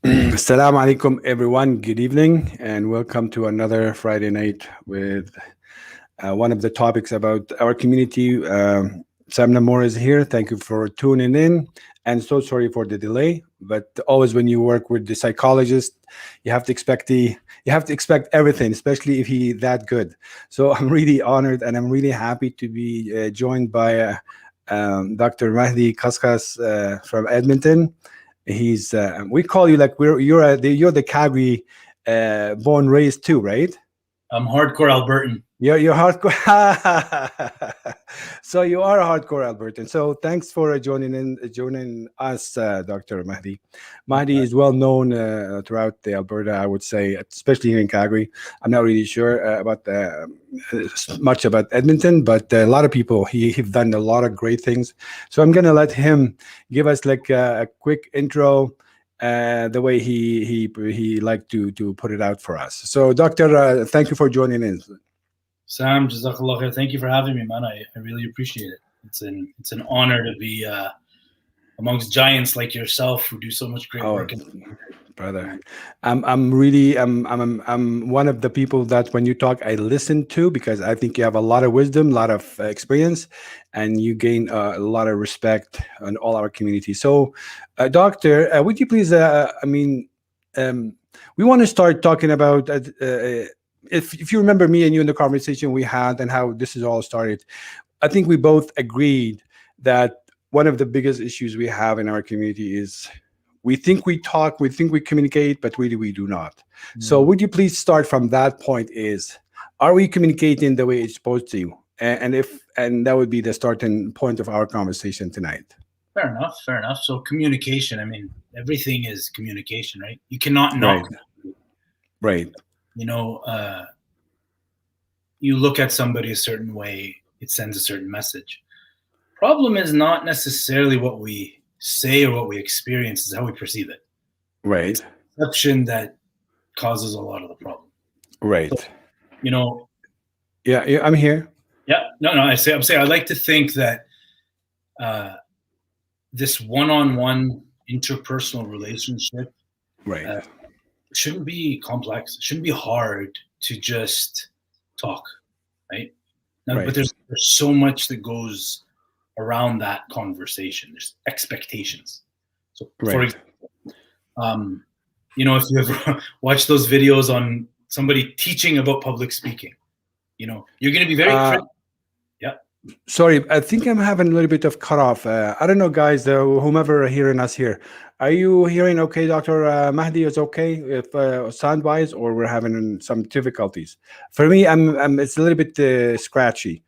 Assalamu alaikum, everyone. Good evening, and welcome to another Friday night with one of the topics about our community. Sam Namor is here. Thank you for tuning in, and so sorry for the delay. But always, when you work with the psychologist, you have to expect everything, especially if he that good. So I'm really honored, and I'm really happy to be joined by Dr. Mahdi Qasqas from Edmonton. He's we call you like you're the Calgary born raised too, right? I'm hardcore Albertan. You're hardcore. So you are a hardcore Albertan. So thanks for joining us, Dr. Mahdi. Mahdi is well known throughout the Alberta, I would say, especially here in Calgary. I'm not really sure about much about Edmonton, but a lot of people he's done a lot of great things. So I'm gonna let him give us like a quick intro. The way he liked to put it out for us. So, Doctor, thank you for joining in. Sam, Jazakallah khair. Thank you for having me, man. I really appreciate it. It's an honor to be amongst giants like yourself who do so much great work. Brother, I'm one of the people that when you talk, I listen to, because I think you have a lot of wisdom, a lot of experience, and you gain a lot of respect on all our community. So, Doctor, would you please? We want to start talking about if you remember me and you in the conversation we had and how this is all started. I think we both agreed that one of the biggest issues we have in our community is we think we talk, we think we communicate, but really we do not. So would you please start from that point? Are we communicating the way it's supposed to? And that would be the starting point of our conversation tonight. Fair enough. So communication, I mean, everything is communication, right? You cannot not. Right. You know, you look at somebody a certain way, it sends a certain message. Problem is not necessarily what we say or what we experience, is how we perceive it. Right. It's perception that causes a lot of the problem. Right. So, you know. Yeah, I'm here. Yeah. No. I'm saying I like to think that this one-on-one interpersonal relationship, right, shouldn't be complex. It shouldn't be hard to just talk, right? Now, right. But there's so much that goes around that conversation. There's expectations. So, for example, if you ever watch those videos on somebody teaching about public speaking, you're going to be very critical. Yeah. Sorry, I think I'm having a little bit of cut off. I don't know, guys, whomever hearing us here. Are you hearing okay, Dr. Mahdi is okay if sound-wise, or we're having some difficulties? For me, it's a little bit scratchy.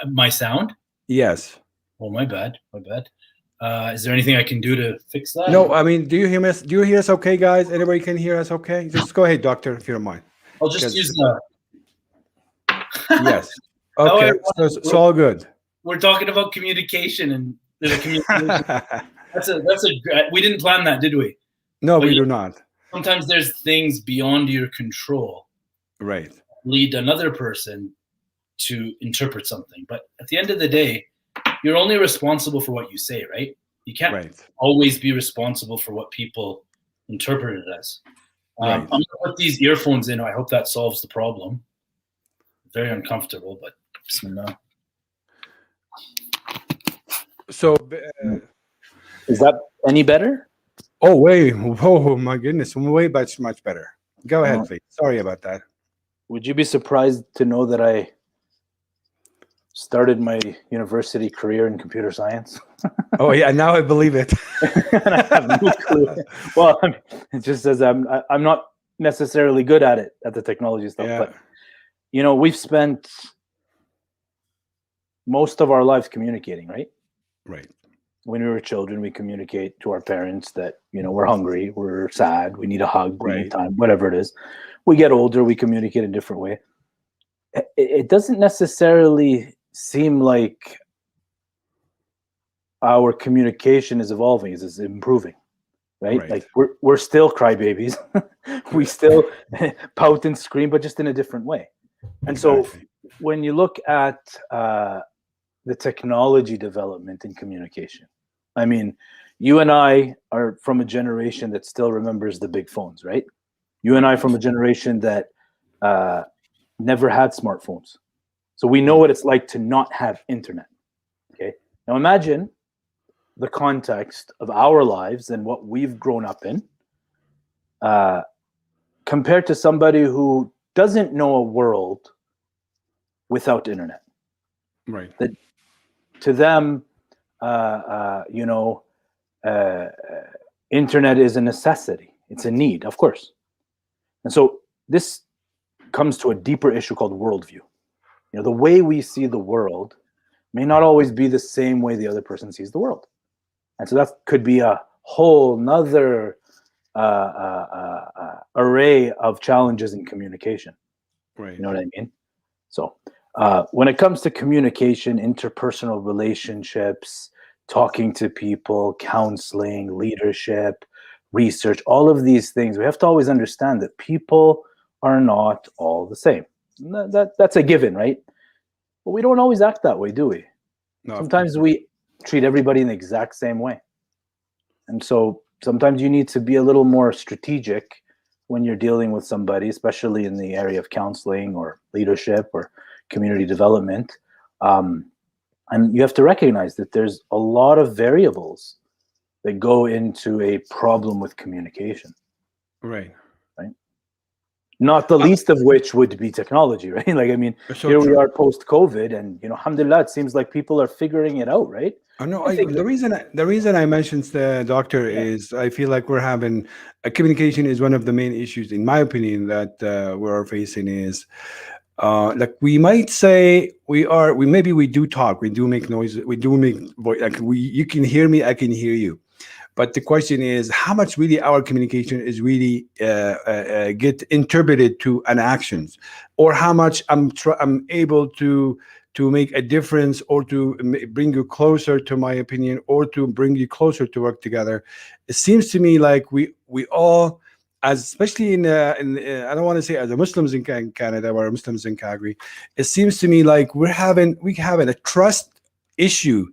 My sound? Yes. Oh, my bad. Is there anything I can do to fix that? No, I mean, do you hear us? Do you hear us okay, guys? Anybody can hear us okay? Just go ahead, Doctor, if you don't mind. I'll just use the... Yes. Okay, so it's all good. We're talking about communication, and there's a communication. We didn't plan that, did we? No, we do not. Sometimes there's things beyond your control. Right. Lead another person to interpret something. But at the end of the day, you're only responsible for what you say, right? You can't always be responsible for what people interpret it as. I'm going to put these earphones in. I hope that solves the problem. Very uncomfortable, but bismillah. So, is that any better? Oh, wait. Oh, my goodness. Way much better. Go ahead, please. Sorry about that. Would you be surprised to know that I started my university career in computer science? Oh, yeah. Now I believe it. And I have no clue. Well, I mean, it just says I'm not necessarily good at it, at the technology stuff. Yeah. But, we've spent most of our lives communicating, right? Right. When we were children, we communicate to our parents that, we're hungry, we're sad, we need a hug, we need time, whatever it is. We get older, we communicate in a different way. It doesn't necessarily seem like our communication is evolving, is improving, right? Like we're still crybabies. We still pout and scream, but just in a different way. And so when you look at the technology development in communication, I mean, you and I are from a generation that still remembers the big phones, right? You and I from a generation that never had smartphones. So we know what it's like to not have internet. Okay. Now imagine the context of our lives and what we've grown up in compared to somebody who doesn't know a world without internet. Right. That to them, internet is a necessity. It's a need, of course. And so this comes to a deeper issue called worldview. The way we see the world may not always be the same way the other person sees the world. And so that could be a whole nother array of challenges in communication. Right. You know what I mean? So when it comes to communication, interpersonal relationships, talking to people, counseling, leadership, research, all of these things, we have to always understand that people are not all the same. That's a given, right? But we don't always act that way, do we? No, sometimes we treat everybody in the exact same way. And so sometimes you need to be a little more strategic when you're dealing with somebody, especially in the area of counseling or leadership or community development. And you have to recognize that there's a lot of variables that go into a problem with communication. Right. Not the least of which would be technology, right? Like, I mean, so here we are post-COVID, and alhamdulillah, it seems like people are figuring it out, right? The reason I mentioned the doctor is I feel like we're having communication is one of the main issues, in my opinion, that we're facing is like we might say we do talk, we do make noise, we do make voice, like you can hear me, I can hear you. But the question is how much really our communication is really get interpreted to an actions, or how much I'm able to make a difference, or to bring you closer to my opinion, or to bring you closer to work together. It seems to me like we all, especially in I don't want to say as the Muslims in Canada or Muslims in Calgary, it seems to me like we're having a trust issue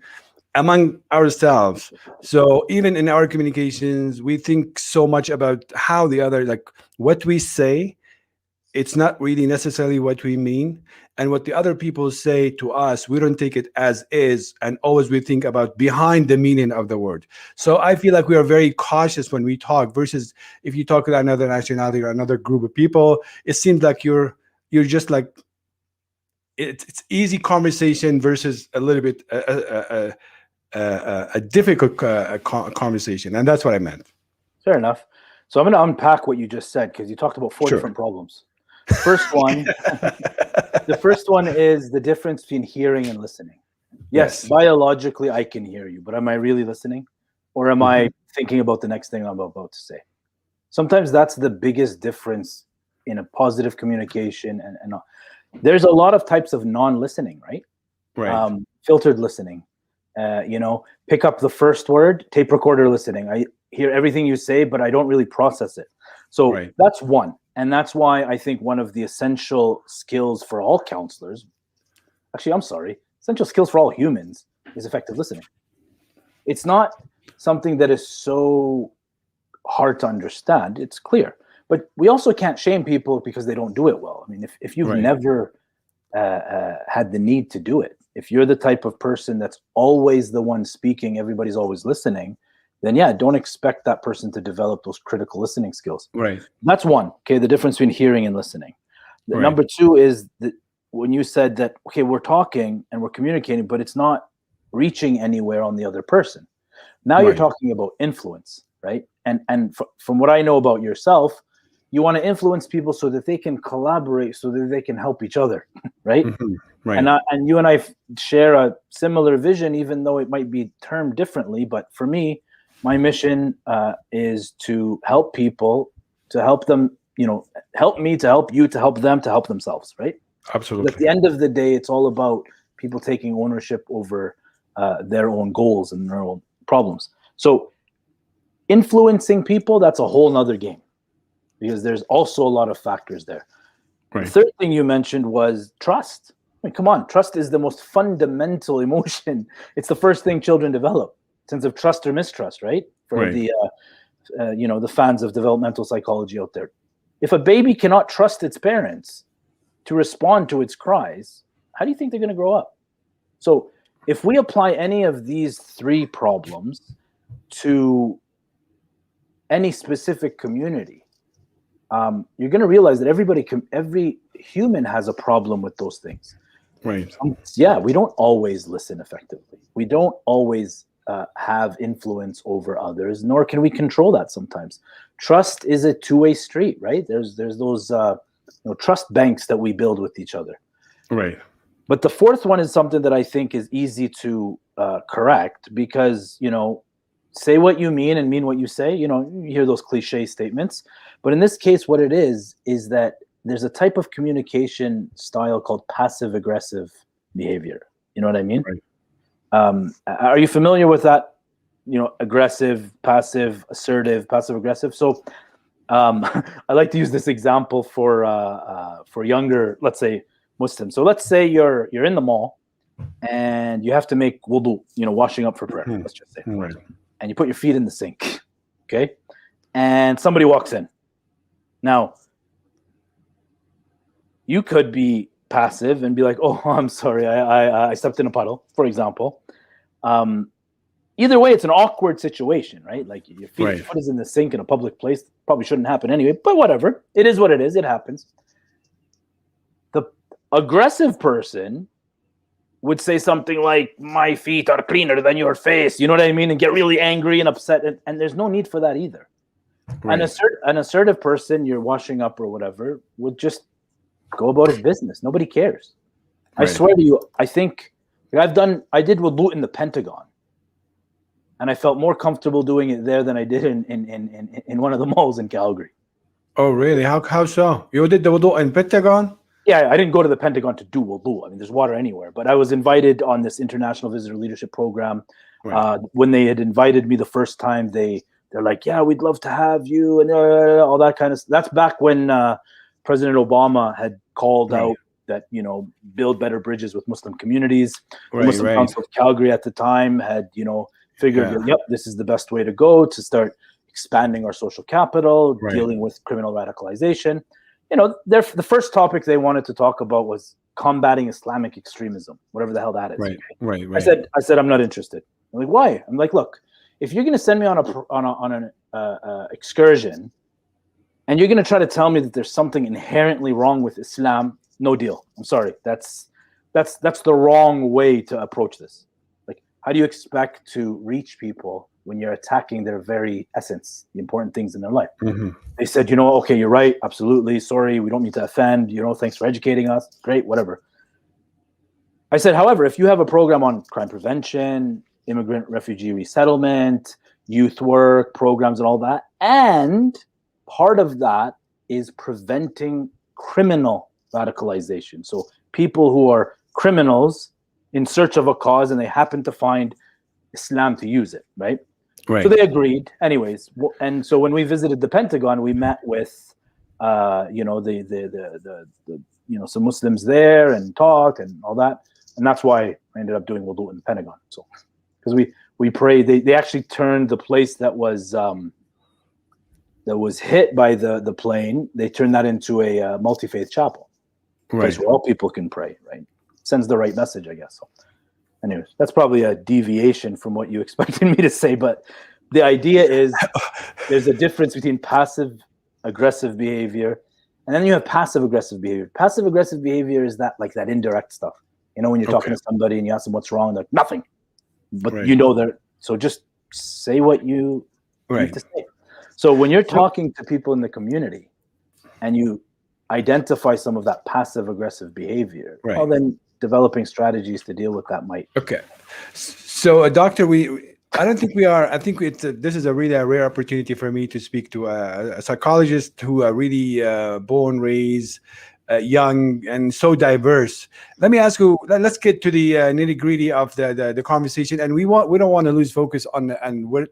among ourselves. So even in our communications, we think so much about how the other, like what we say, it's not really necessarily what we mean. And what the other people say to us, we don't take it as is, and always we think about behind the meaning of the word. So I feel like we are very cautious when we talk, versus if you talk with another nationality or another group of people, it seems like you're just like, it's easy conversation versus a little bit a difficult conversation. And that's what I meant. Fair enough. So I'm going to unpack what you just said, because you talked about four different problems. First one, the first one is the difference between hearing and listening. Yes, biologically I can hear you, but am I really listening? Or am I thinking about the next thing I'm about to say? Sometimes that's the biggest difference in a positive communication. And there's a lot of types of non-listening, right? Right. Filtered listening. Pick up the first word, tape recorder listening. I hear everything you say, but I don't really process it. So that's one. And that's why I think one of the essential skills for all counselors, essential skills for all humans, is effective listening. It's not something that is so hard to understand. It's clear. But we also can't shame people because they don't do it well. I mean, if you've never had the need to do it, if you're the type of person that's always the one speaking, everybody's always listening, then don't expect that person to develop those critical listening skills. Right. That's one. Okay, the difference between hearing and listening. Number two is that when you said that, okay, we're talking and we're communicating, but it's not reaching anywhere on the other person. Now you're talking about influence, right? And from what I know about yourself, you want to influence people so that they can collaborate, so that they can help each other, right? Right. And you and I share a similar vision, even though it might be termed differently. But for me, my mission is to help people, to help them, help me, to help you, to help them, to help themselves, right? Absolutely. At the end of the day, it's all about people taking ownership over their own goals and their own problems. So influencing people, that's a whole nother game, because there's also a lot of factors there. Right. The third thing you mentioned was trust. I mean, come on, trust is the most fundamental emotion. It's the first thing children develop. sense of trust or mistrust, right? For the the fans of developmental psychology out there. If a baby cannot trust its parents to respond to its cries, how do you think they're going to grow up? So if we apply any of these three problems to any specific community, you're going to realize that every human has a problem with those things. Right. We don't always listen effectively. We don't always have influence over others, nor can we control that sometimes. Trust is a two-way street, right? There's those trust banks that we build with each other. Right. But the fourth one is something that I think is easy to correct, because, say what you mean and mean what you say. You hear those cliche statements. But in this case, what it is that there's a type of communication style called passive-aggressive behavior. You know what I mean? Right. Are you familiar with that? Aggressive, passive, assertive, passive-aggressive. So I like to use this example for younger, let's say, Muslims. So let's say you're in the mall and you have to make wudu, washing up for prayer. Let's just say, right. And you put your feet in the sink, okay? And somebody walks in. Now, you could be passive and be like, "Oh, I'm sorry, I stepped in a puddle," for example. Either way, it's an awkward situation, right? Like your foot is in the sink in a public place. Probably shouldn't happen anyway, but whatever. It is what it is. It happens. The aggressive person would say something like, "My feet are cleaner than your face," you know what I mean? And get really angry and upset. And there's no need for that either. Right. An assertive person, you're washing up or whatever, would just go about his business. Nobody cares. Right. I swear to you, I think I did wudu in the Pentagon, and I felt more comfortable doing it there than I did in one of the malls in Calgary. Oh, really? How so? You did the wudu in Pentagon? Yeah, I didn't go to the Pentagon to do wudu. I mean, there's water anywhere. But I was invited on this International Visitor Leadership Program. Right. When they had invited me the first time, they're like, "Yeah, we'd love to have you," and all that kind of stuff. That's back when President Obama had called out that, build better bridges with Muslim communities. The Muslim Council of Calgary at the time had, figured that, yep, this is the best way to go to start expanding our social capital, dealing with criminal radicalization. The first topic they wanted to talk about was combating Islamic extremism, whatever the hell that is. Right. I said, I'm not interested. I'm like, why? I'm like, look, if you're going to send me on an excursion, and you're going to try to tell me that there's something inherently wrong with Islam, no deal. I'm sorry. That's the wrong way to approach this. Like, how do you expect to reach people when you're attacking their very essence, the important things in their life? Mm-hmm. They said, okay, you're right. Absolutely. Sorry. We don't mean to offend. Thanks for educating us. Great. Whatever. I said, however, if you have a program on crime prevention, immigrant refugee resettlement, youth work programs and all that, and part of that is preventing criminal radicalization. So people who are criminals in search of a cause and they happen to find Islam to use it, right? So they agreed. Anyways, and so when we visited the Pentagon, we met with some Muslims there and talked and all that. And that's why I ended up doing wudu in the Pentagon. So because we prayed, they actually turned the place that was hit by the plane, they turned that into a multi-faith chapel. Place where all people can pray, right? Sends the right message, I guess. So anyways, that's probably a deviation from what you expected me to say, but the idea is there's a difference between passive-aggressive behavior, and then you have passive-aggressive behavior. Passive-aggressive behavior is that indirect stuff. When you're talking to somebody and you ask them what's wrong, they're like, nothing. But so just say what you need to say. So when you're talking to people in the community and you identify some of that passive-aggressive behavior, well, then developing strategies to deal with that might. Okay. So, Doctor, I don't think we are. I think this is a really rare opportunity for me to speak to a psychologist who are really born, raised, young, and so diverse. Let me ask you. Let's get to the nitty-gritty of the conversation, and we don't want to lose focus on what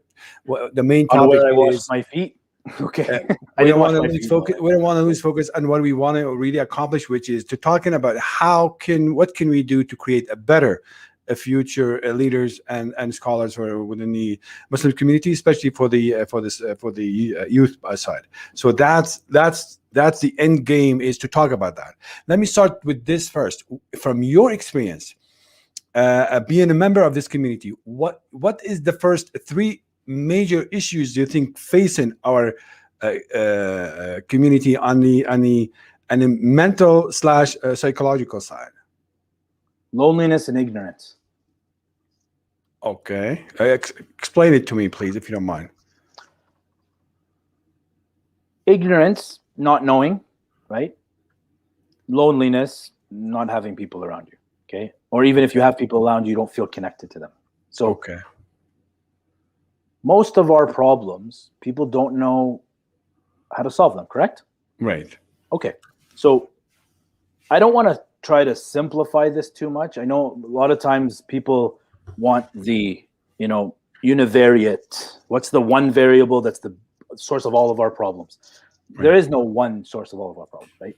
the main topic where I wash my feet. Okay. We don't want to lose focus. We don't want to lose focus on what we want to really accomplish, which is to talking about what can we do to create a better future leaders and scholars who are within the Muslim community, especially for the youth side. So that's the end game, is to talk about that. Let me start with this first. From your experience, being a member of this community, what is the first 3 major issues do you think facing our community on the mental / psychological side? Loneliness and ignorance. Okay. Explain it to me, please, if you don't mind. Ignorance, not knowing, right? Loneliness, not having people around you, okay? Or even if you have people around you, you don't feel connected to them. So okay. Most of our problems, people don't know how to solve them, correct? Right. Okay. So I don't want to try to simplify this too much. I know a lot of times people want the, univariate. What's the one variable that's the source of all of our problems? Right. There is no one source of all of our problems, right?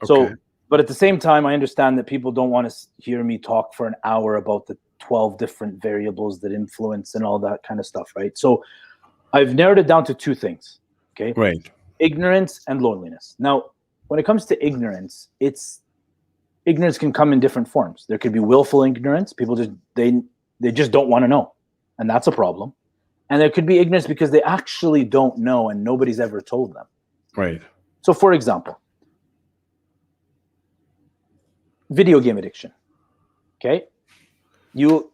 Okay. So, but at the same time, I understand that people don't want to hear me talk for an hour about the 12 different variables that influence and all that kind of stuff, right? So I've narrowed it down to 2 things, okay? Right. Ignorance and loneliness. Now, when it comes to ignorance, ignorance can come in different forms. There could be willful ignorance. People just they just don't want to know, and that's a problem. And there could be ignorance because they actually don't know and nobody's ever told them. Right. So, for example, video game addiction. Okay, you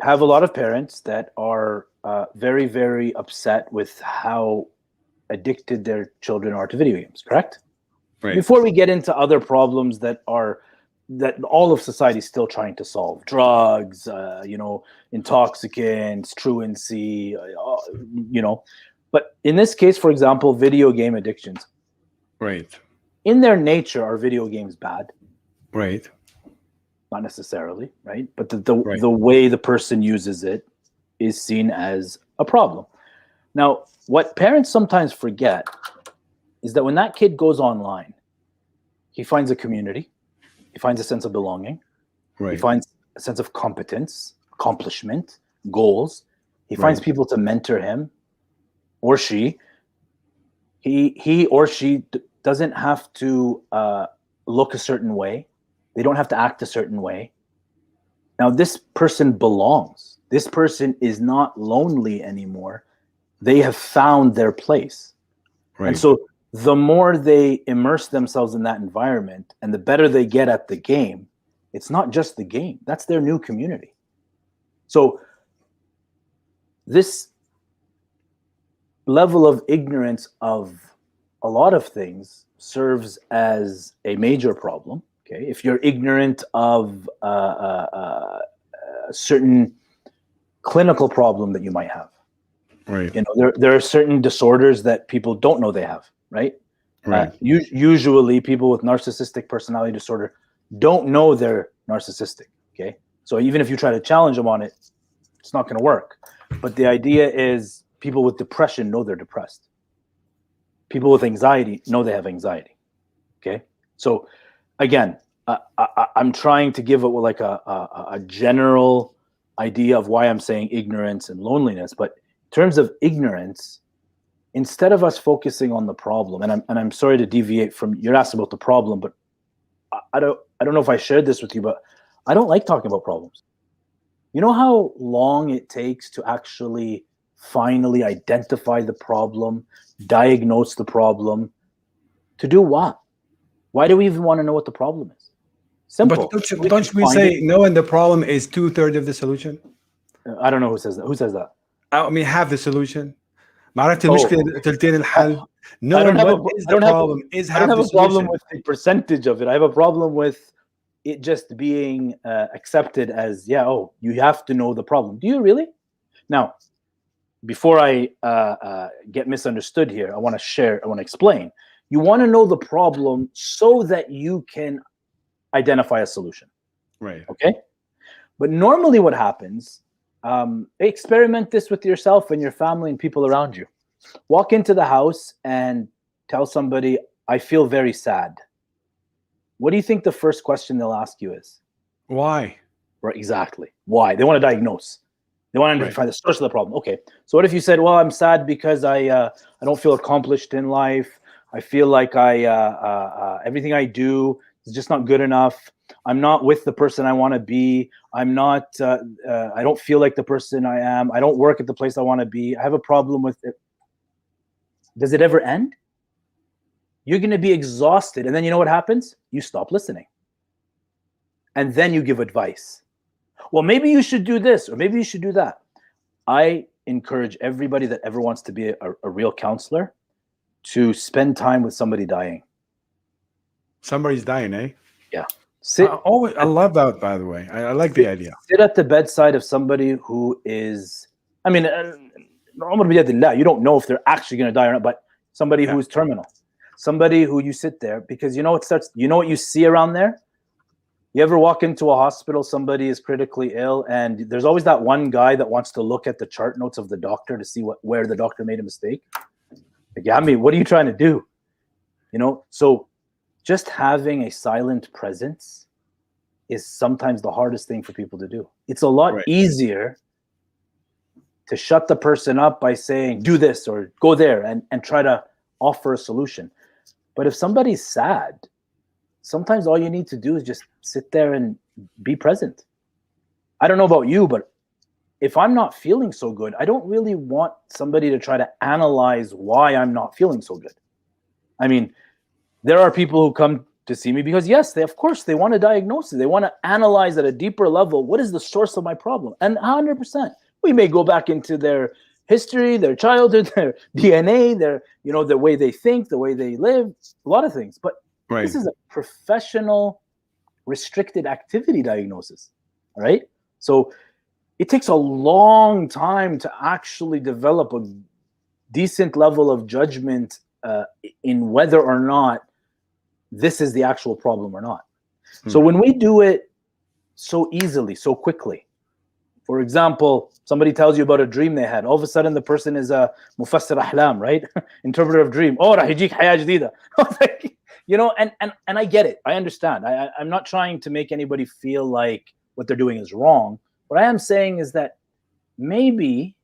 have a lot of parents that are very, very upset with how addicted their children are to video games. Correct. Right. Before we get into other problems that all of society is still trying to solve, drugs, intoxicants, truancy, but in this case, for example, video game addictions. Right. In their nature, are video games bad? Right. Not necessarily, right? But the way the person uses it is seen as a problem. Now, what parents sometimes forget is that when that kid goes online, he finds a community, he finds a sense of belonging, right. He finds a sense of competence, accomplishment, goals. He finds people to mentor him or she. He or she doesn't have to look a certain way. They don't have to act a certain way. Now, this person belongs. This person is not lonely anymore. They have found their place. Right. And so the more they immerse themselves in that environment and the better they get at the game, it's not just the game. That's their new community. So this level of ignorance of a lot of things serves as a major problem. Okay, if you're ignorant of a certain clinical problem that you might have, right? There are certain disorders that people don't know they have, right? Right. Usually, people with narcissistic personality disorder don't know they're narcissistic. Okay, so even if you try to challenge them on it, it's not going to work. But the idea is, people with depression know they're depressed. People with anxiety know they have anxiety. Okay, so again, I'm trying to give it like a general idea of why I'm saying ignorance and loneliness. But in terms of ignorance, instead of us focusing on the problem, and I'm sorry to deviate from, you're asked about the problem, but I don't know if I shared this with you, but I don't like talking about problems. You know how long it takes to actually finally identify the problem, diagnose the problem? To do what? Why do we even want to know what the problem is? Simple. But don't we say knowing the problem is 2/3 of the solution? I don't know who says that. Who says that? I mean, half the solution. معرفة المشكلة تلتين الحل. Knowing what is the problem is half the solution. I don't have a problem with the percentage of it. I have a problem with it just being accepted as, you have to know the problem. Do you really? Now, before I get misunderstood here, I want to explain. You want to know the problem so that you can identify a solution. Right. Okay. But normally what happens, experiment this with yourself and your family and people around you. Walk into the house and tell somebody, I feel very sad. What do you think the first question they'll ask you is? Why? Right. Exactly. why. They want to diagnose. They want to identify the source of the problem. Okay, so what if you said, well, I'm sad because I don't feel accomplished in life. I feel like everything I do is just not good enough. I'm not with the person I want to be. I'm not, I don't feel like the person I am. I don't work at the place I want to be. I have a problem with it. Does it ever end? You're going to be exhausted. And then you know what happens? You stop listening. And then you give advice. Well, maybe you should do this, or maybe you should do that. I encourage everybody that ever wants to be a real counselor to spend time with somebody dying. Somebody's dying, eh? Yeah. I love that, by the way. I like the idea. Sit at the bedside of somebody who is, I mean, you don't know if they're actually going to die or not, but somebody who is terminal. Somebody who you sit there, because you know what you see around there? You ever walk into a hospital, somebody is critically ill, and there's always that one guy that wants to look at the chart notes of the doctor to see where the doctor made a mistake. Like, I mean, what are you trying to do? You know, so just having a silent presence is sometimes the hardest thing for people to do. It's a lot easier to shut the person up by saying, do this or go there and try to offer a solution. But if somebody's sad, sometimes all you need to do is just sit there and be present. I don't know about you, but if I'm not feeling so good, I don't really want somebody to try to analyze why I'm not feeling so good. I mean, there are people who come to see me because, yes, of course, they want to diagnose it. They want to analyze at a deeper level, what is the source of my problem? And 100%, we may go back into their history, their childhood, their DNA, the way they think, the way they live, a lot of things. But this is a professional restricted activity diagnosis, all right? So it takes a long time to actually develop a decent level of judgment in whether or not this is the actual problem or not. So when we do it so easily, so quickly, for example, somebody tells you about a dream they had. All of a sudden, the person is a mufassir ahlam, right? Interpreter of dream. Oh, rah yajik haya jadida. You know, and I get it. I understand. I'm not trying to make anybody feel like what they're doing is wrong. What I am saying is that maybe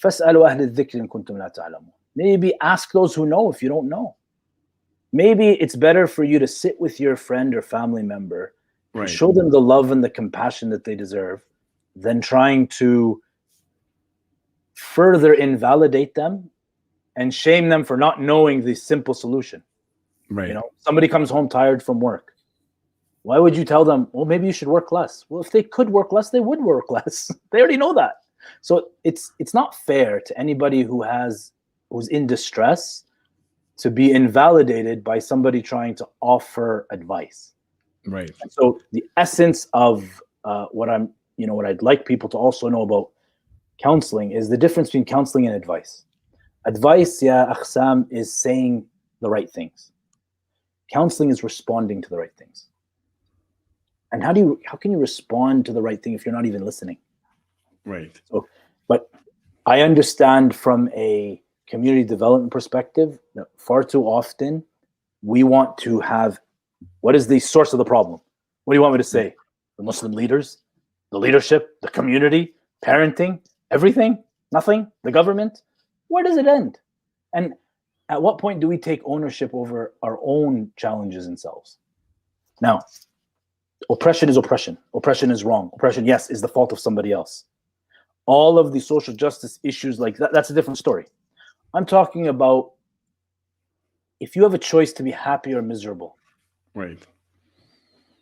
فَاسْأَلُوا أَهْلِ الذِّكْرِ إِن كُنتُمْ لَا تَعْلَمُونَ. Maybe ask those who know if you don't know. Maybe it's better for you to sit with your friend or family member and show them the love and the compassion that they deserve than trying to further invalidate them and shame them for not knowing the simple solution. Right. You know, somebody comes home tired from work. Why would you tell them, well, maybe you should work less? Well, if they could work less, they would work less. They already know that. So it's not fair to anybody who's in distress to be invalidated by somebody trying to offer advice. Right. And so the essence of what I'd like people to also know about counseling is the difference between counseling and advice. Advice, ya akhsam, is saying the right things. Counseling is responding to the right things. And how can you respond to the right thing if you're not even listening? Right. So, but I understand from a community development perspective that far too often we want to have, what is the source of the problem? What do you want me to say? The Muslim leaders, the leadership, the community, parenting, everything, nothing, the government? Where does it end? And at what point do we take ownership over our own challenges and selves? Now, oppression is oppression. Oppression is wrong. Oppression, yes, is the fault of somebody else. All of the social justice issues like that, that's a different story. I'm talking about if you have a choice to be happy or miserable. Right.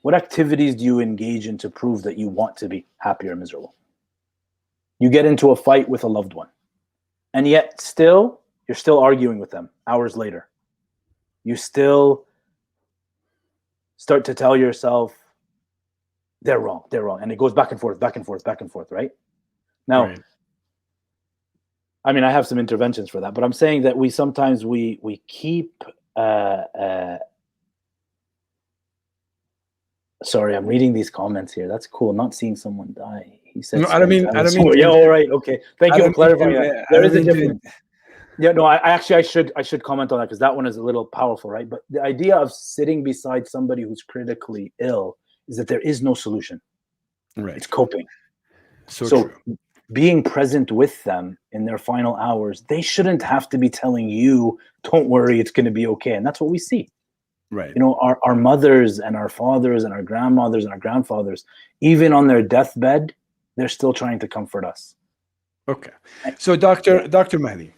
What activities do you engage in to prove that you want to be happy or miserable? You get into a fight with a loved one, and yet you're still arguing with them hours later. You still start to tell yourself, they're wrong, and it goes back and forth, right? Now, right. I mean, I have some interventions for that, but I'm saying that we sometimes keep. Sorry, I'm reading these comments here. That's cool. Not seeing someone die. He said, "No, I don't mean." Yeah, all right, okay. Thank you for clarifying that. There is a difference. Yeah, no, I should comment on that because that one is a little powerful, right? But the idea of sitting beside somebody who's critically ill is that there is no solution. Right. It's coping. So true. Being present with them in their final hours, they shouldn't have to be telling you, don't worry, it's going to be okay. And that's what we see. Right. You know, our mothers and our fathers and our grandmothers and our grandfathers, even on their deathbed, they're still trying to comfort us. Okay. So Dr. Mahdi.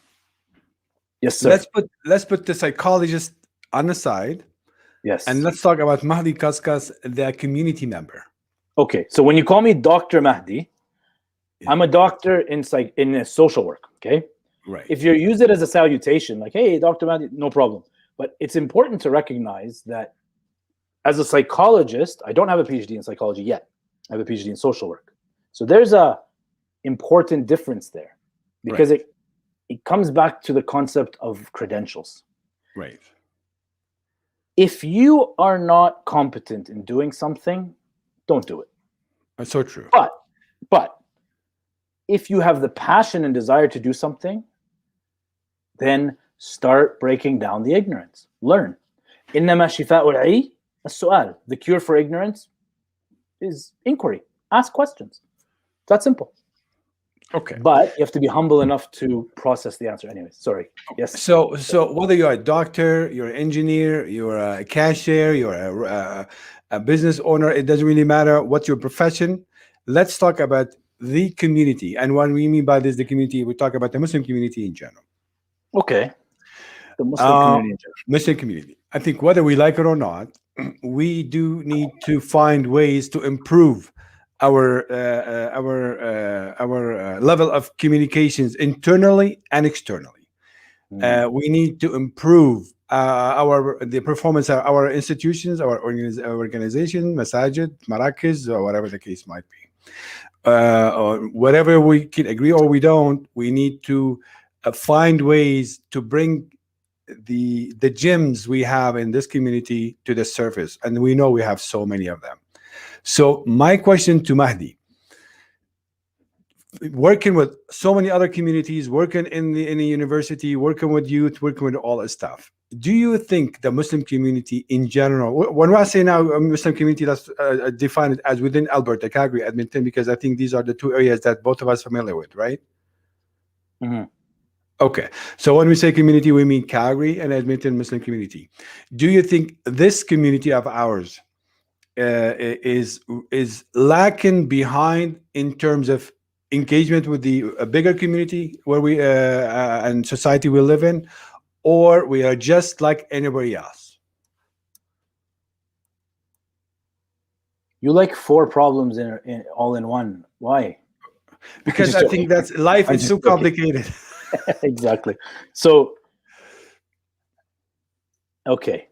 Yes, sir. Let's put the psychologist on the side. Yes. And let's talk about Mahdi Qasqas, the community member. Okay. So when you call me Dr. Mahdi, I'm a doctor in social work. Okay. Right. If you use it as a salutation, like, hey, Dr. Mahdi, no problem. But it's important to recognize that as a psychologist, I don't have a PhD in psychology yet. I have a PhD in social work. So there's a important difference there, because it comes back to the concept of credentials. Right. If you are not competent in doing something, don't do it. That's so true. But if you have the passion and desire to do something, then start breaking down the ignorance. Learn. إنما شفاء العي السؤال. The cure for ignorance is inquiry. Ask questions. It's that simple. Okay. But you have to be humble enough to process the answer. Anyways, sorry. Yes. So whether you're a doctor, you're an engineer, you're a cashier, you're a business owner, it doesn't really matter what's your profession. Let's talk about the community. And what we mean by this, the community, we talk about the Muslim community in general. Okay. The Muslim community in general. Muslim community. I think whether we like it or not, we do need to find ways to improve our level of communications internally and externally. We need to improve the performance of our institutions, our organization, masajid, marakis, or whatever the case might be. Or whatever we can agree or we don't, we need to find ways to bring the gems we have in this community to the surface, and we know we have so many of them. So my question to Mahdi, working with so many other communities, working in the university, working with youth, working with all this stuff, do you think the Muslim community in general, when I say now a Muslim community, that's defined as within Alberta, Calgary, Edmonton, because I think these are the two areas that both of us are familiar with, right? Mm-hmm. Okay. So when we say community, we mean Calgary and Edmonton Muslim community. Do you think this community of ours is lacking behind in terms of engagement with the bigger community where we and society we live in, or we are just like anybody else? You like 4 problems in all in one. Why? Because I think that's life is so complicated. Exactly. So, okay.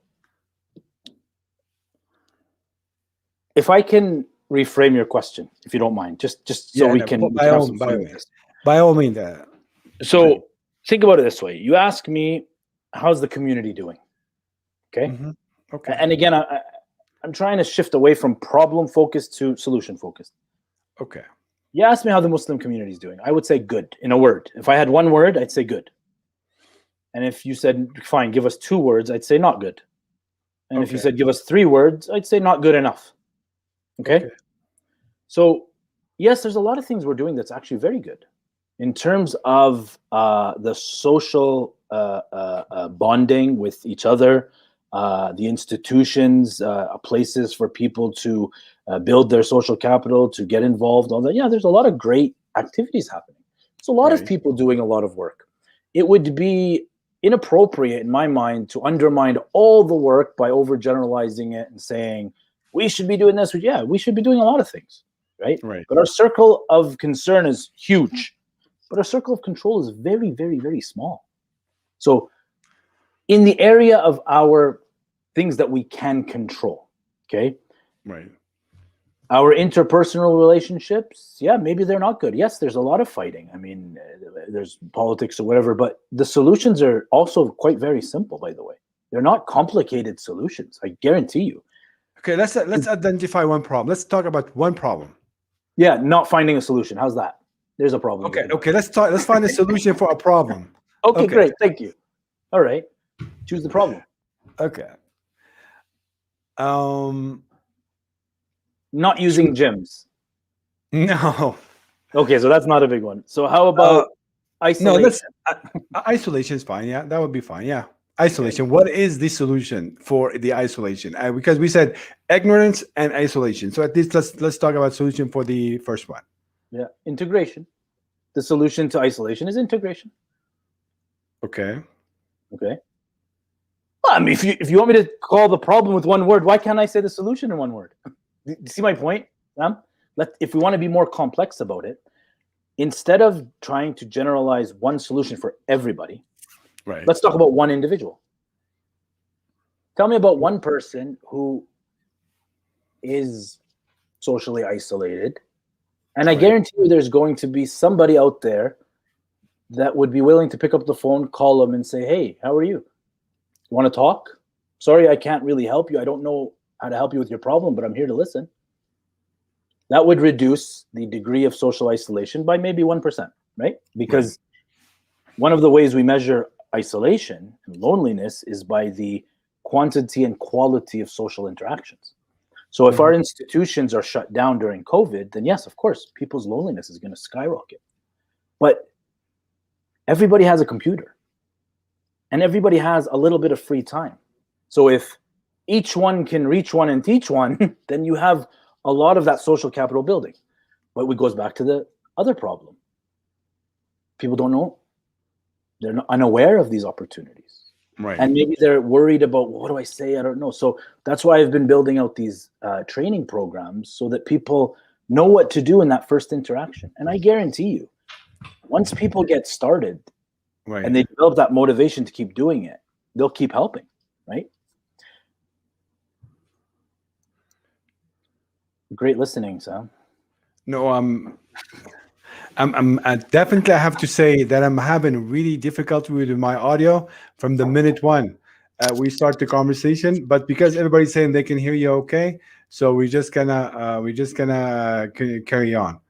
If I can reframe your question, if you don't mind, just so we can. By all means. So think about it this way: you ask me, "How's the community doing?" Okay. Mm-hmm. Okay. And again, I'm trying to shift away from problem focused to solution focused. Okay. You asked me how the Muslim community is doing. I would say good in a word. If I had one word, I'd say good. And if you said, fine, give us 2 words, I'd say not good. And if you said, give us 3 words, I'd say not good enough. Okay? So, yes, there's a lot of things we're doing that's actually very good. In terms of the social bonding with each other, the institutions, places for people to build their social capital, to get involved, all that. Yeah, there's a lot of great activities happening. There's a lot of people doing a lot of work. It would be inappropriate, in my mind, to undermine all the work by overgeneralizing it and saying, we should be doing this. Yeah, we should be doing a lot of things, right? But our circle of concern is huge. But our circle of control is very, very, very small. So in the area of our things that we can control, okay? Our interpersonal relationships, yeah, maybe they're not good. Yes, there's a lot of fighting. I mean, there's politics or whatever, but the solutions are also quite very simple, by the way. They're not complicated solutions, I guarantee you. Okay, let's identify one problem. Let's talk about one problem. Yeah, not finding a solution. How's that? There's a problem. Okay, let's find a solution for a problem. Okay, great. Thank you. All right. Choose the problem. Okay. Not using gyms. No. Okay, so that's not a big one. So how about isolation? No, isolation is fine. Yeah, that would be fine. Yeah. Isolation. Okay. What is the solution for the isolation? Because we said ignorance and isolation. So at least let's talk about solution for the first one. Yeah, integration. The solution to isolation is integration. Okay. Okay. Well, I mean, if you want me to call the problem with one word, why can't I say the solution in one word? Do you see my point, Sam? If we want to be more complex about it, instead of trying to generalize one solution for everybody, right? Let's talk about one individual. Tell me about one person who is socially isolated, and I guarantee you there's going to be somebody out there that would be willing to pick up the phone, call them, and say, hey, how are you? You want to talk? Sorry, I can't really help you. I don't know how to help you with your problem, but I'm here to listen. That would reduce the degree of social isolation by maybe 1%, right? Because one of the ways we measure isolation and loneliness is by the quantity and quality of social interactions. So if our institutions are shut down during COVID, then yes, of course, people's loneliness is going to skyrocket. But everybody has a computer and everybody has a little bit of free time. So if each one can reach one and teach one, then you have a lot of that social capital building. But it goes back to the other problem. People don't know. They're unaware of these opportunities. Right. And maybe they're worried about, well, what do I say? I don't know. So that's why I've been building out these training programs so that people know what to do in that first interaction. And I guarantee you, once people get started and they develop that motivation to keep doing it, they'll keep helping, right? Great listening, Sam. No, I'm definitely, I have to say that I'm having really difficulty with my audio from the minute one. We start the conversation, but because everybody's saying they can hear you okay, so we're just gonna carry on.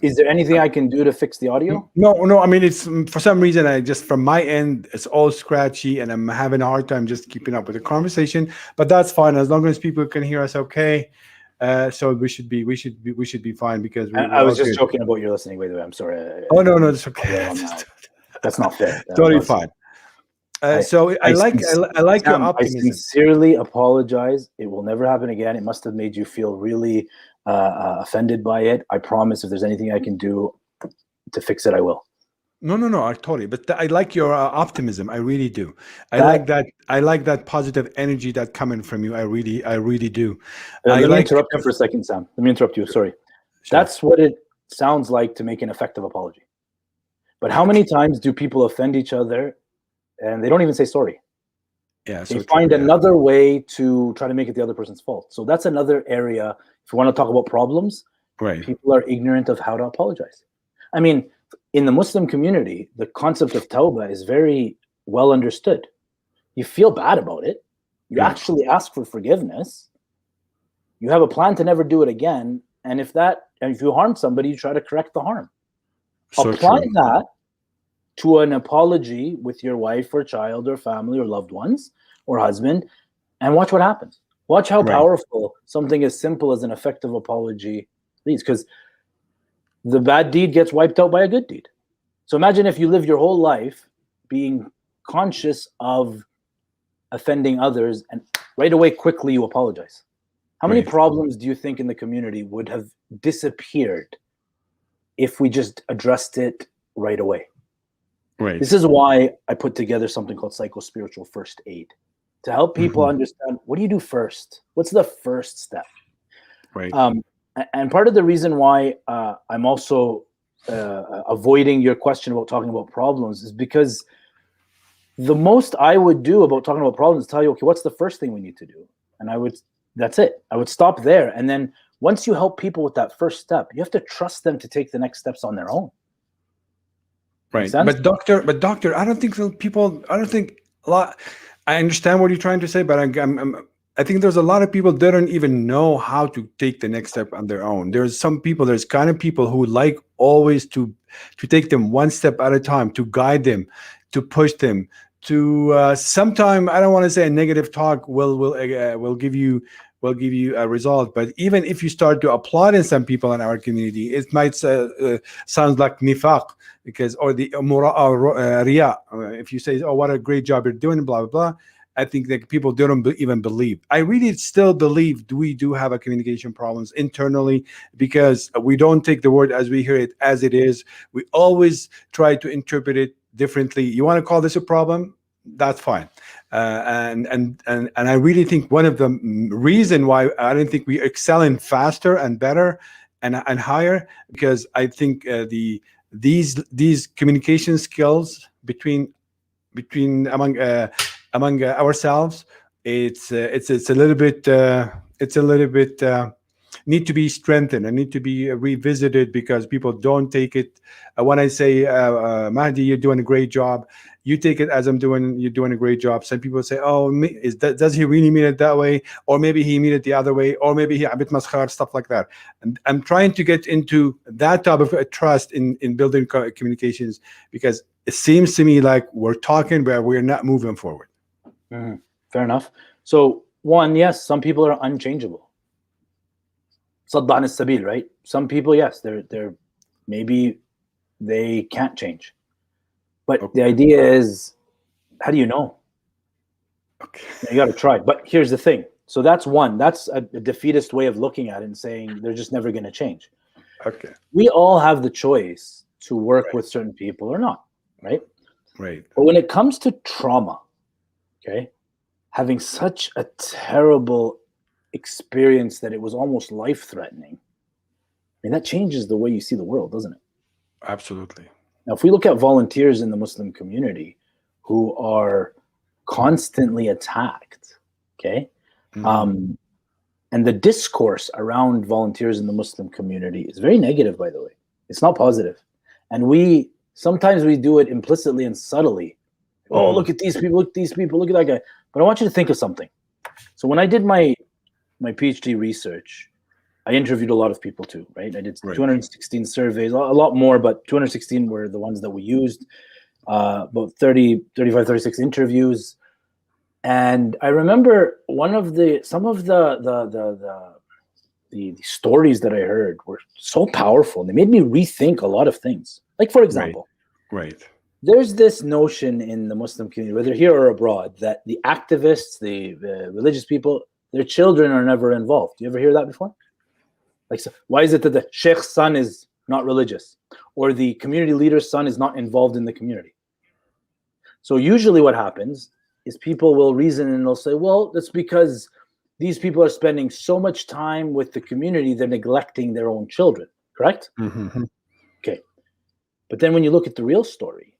Is there anything I can do to fix the audio? No. I mean, it's for some reason from my end, it's all scratchy, and I'm having a hard time just keeping up with the conversation. But that's fine as long as people can hear us okay. So we should be fine because I was just joking about your listening. By the way, I'm sorry. Oh no, it's okay. That's not fair. Totally fine. So I like your optimism. I sincerely apologize. It will never happen again. It must have made you feel really offended by it. I promise if there's anything I can do to fix it, I will. No, I totally. But I like your optimism. I really do. I like that positive energy that coming from you. I really do. Let me interrupt you for a second, Sam. Let me interrupt you. Sorry. Sure. That's what it sounds like to make an effective apology. But how many times do people offend each other and they don't even say sorry? Yeah. They find another way to try to make it the other person's fault. So that's another area. If you want to talk about problems, people are ignorant of how to apologize. I mean, in the Muslim community, the concept of tawbah is very well understood. You feel bad about it. You actually ask for forgiveness. You have a plan to never do it again. And if you harm somebody, you try to correct the harm. Apply that to an apology with your wife or child or family or loved ones or husband, and watch what happens. Watch how powerful something as simple as an effective apology leads, because the bad deed gets wiped out by a good deed. So imagine if you live your whole life being conscious of offending others and right away quickly you apologize. How many problems do you think in the community would have disappeared if we just addressed it right away? This is why I put together something called psycho-spiritual first aid, to help people understand, what do you do first? What's the first step? And part of the reason why I'm also avoiding your question about talking about problems is because the most I would do about talking about problems is tell you, okay, what's the first thing we need to do? And that's it. I would stop there. And then once you help people with that first step, you have to trust them to take the next steps on their own. But doctor, I don't think so. I understand what you're trying to say, but I think there's a lot of people that don't even know how to take the next step on their own. There's kind of people who like always to take them one step at a time, to guide them, to push them, to sometime, I don't want to say a negative talk will give you will give you a result. But even if you start to applaud in some people in our community, it might sound like nifaq, because, or the riya. If you say, oh, what a great job you're doing, blah, blah, blah, I think that people don't even believe. I really still believe we do have a communication problems internally, because we don't take the word as we hear it as it is. We always try to interpret it differently. You want to call this a problem? That's fine. And I really think one of the reason why I don't think we excel in faster and better and higher, because I think these communication skills between among ourselves, it's a little bit need to be strengthened and need to be revisited, because people don't take it. When I say, Mahdi, you're doing a great job, you take it as you're doing a great job. Some people say, oh, does he really mean it that way? Or maybe he mean it the other way, or maybe he a bit maskhar, stuff like that. And I'm trying to get into that type of trust in building communications, because it seems to me like we're talking, but we're not moving forward. Fair enough. So one, yes, some people are unchangeable. Saddan is sabil, right? Some people, yes, they're maybe they can't change. But the idea is, how do you know? You got to try. But here's the thing. So that's one. That's a defeatist way of looking at it and saying they're just never going to change. Okay. We all have the choice to work with certain people or not, right? Right. But when it comes to trauma, okay, having such a terrible experience that it was almost life-threatening, I mean, that changes the way you see the world, doesn't it? Absolutely. Now, if we look at volunteers in the Muslim community who are constantly attacked, okay, and the discourse around volunteers in the Muslim community is very negative, by the way. It's not positive. And sometimes we do it implicitly and subtly. Oh, look at these people, look at that guy. But I want you to think of something. So when I did my PhD research, I interviewed a lot of people too, right? I did 216 surveys, a lot more, but 216 were the ones that we used, about 35, 36 interviews. And I remember some of the stories that I heard were so powerful. And they made me rethink a lot of things. Like, for example, there's this notion in the Muslim community, whether here or abroad, that the activists, the religious people, their children are never involved. Do you ever hear that before? Like, so why is it that the sheikh's son is not religious, or the community leader's son is not involved in the community? So usually what happens is people will reason and they'll say, well, that's because these people are spending so much time with the community, they're neglecting their own children, correct? Okay. But then when you look at the real story,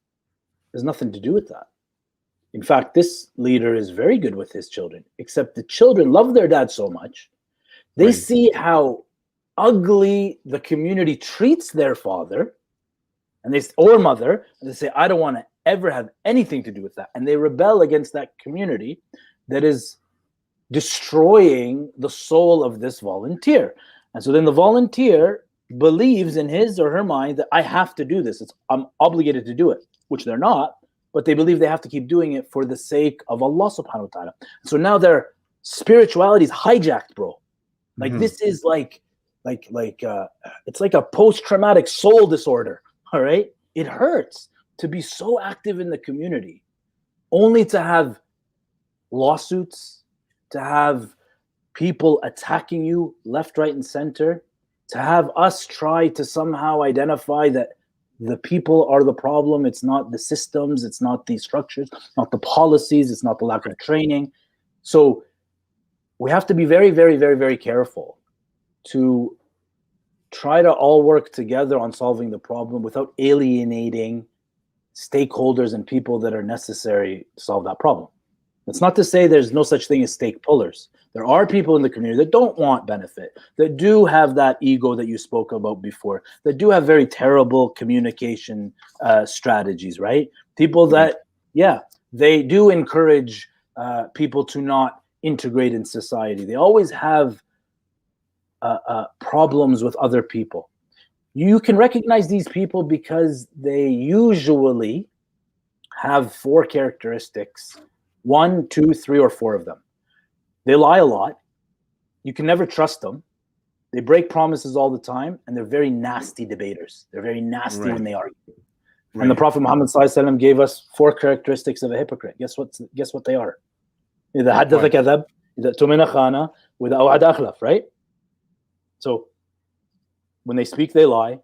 there's nothing to do with that. In fact, this leader is very good with his children, except the children love their dad so much. They see how ugly the community treats their father or mother, and they say, I don't want to ever have anything to do with that. And they rebel against that community that is destroying the soul of this volunteer. And so then the volunteer believes in his or her mind that I have to do this. I'm obligated to do it, which they're not, but they believe they have to keep doing it for the sake of Allah subhanahu wa ta'ala. So now their spirituality is hijacked, bro. Like this is like it's like a post-traumatic soul disorder. All right. It hurts to be so active in the community only to have lawsuits, to have people attacking you left, right, and center, to have us try to somehow identify that the people are the problem. It's not the systems. It's not the structures, not the policies. It's not the lack of training. So we have to be very, very, very, very careful to try to all work together on solving the problem without alienating stakeholders and people that are necessary to solve that problem. That's not to say there's no such thing as stake pullers. There are people in the community that don't want benefit, that do have that ego that you spoke about before, that do have very terrible communication strategies, right? People that, they do encourage people to not integrate in society. They always have problems with other people. You can recognize these people because they usually have 4 characteristics, 1, 2, 3, or 4 of them. They lie a lot. you can never trust them. They break promises all the time, and they're very nasty debaters. They're very nasty when they argue. Right. And the Prophet Muhammad ﷺ gave us 4 characteristics of a hypocrite. Guess what they are? إذا حدث كذب, إذا اؤتمن خان, وإذا أوعد أخلف, right? So when they speak, they lie.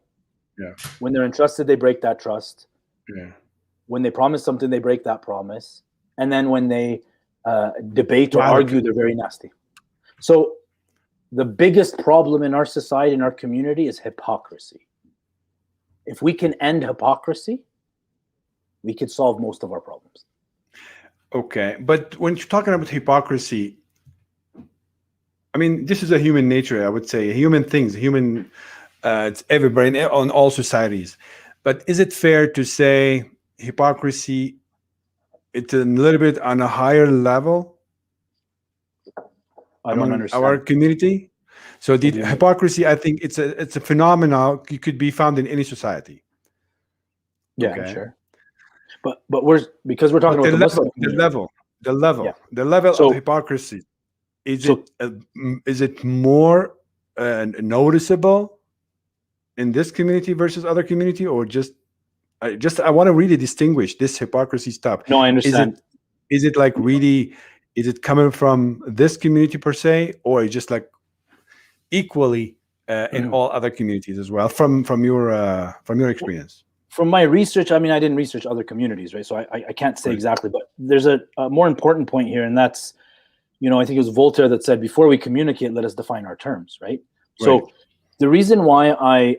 Yeah. When they're entrusted, they break that trust. Yeah. When they promise something, they break that promise. And then when they debate or argue, they're very nasty. So the biggest problem in our society, in our community, is hypocrisy. If we can end hypocrisy, we could solve most of our problems. Okay, but when you're talking about hypocrisy, I mean, this is a human nature, I would say, human things, human, it's everybody on all societies. But is it fair to say hypocrisy, it's a little bit on a higher level? I don't understand. Our community? So the hypocrisy, I think it's a phenomenon. It could be found in any society. Yeah, okay. Sure. But because we're talking about the level of hypocrisy. Is it more noticeable in this community versus other community, or I want to really distinguish this hypocrisy stuff. No, I understand. Is it like really? Is it coming from this community per se, or just like equally in all other communities as well, from your experience? From my research, I mean, I didn't research other communities, right? So I can't say exactly, but there's a more important point here, and that's, I think it was Voltaire that said, before we communicate, let us define our terms, right? So the reason why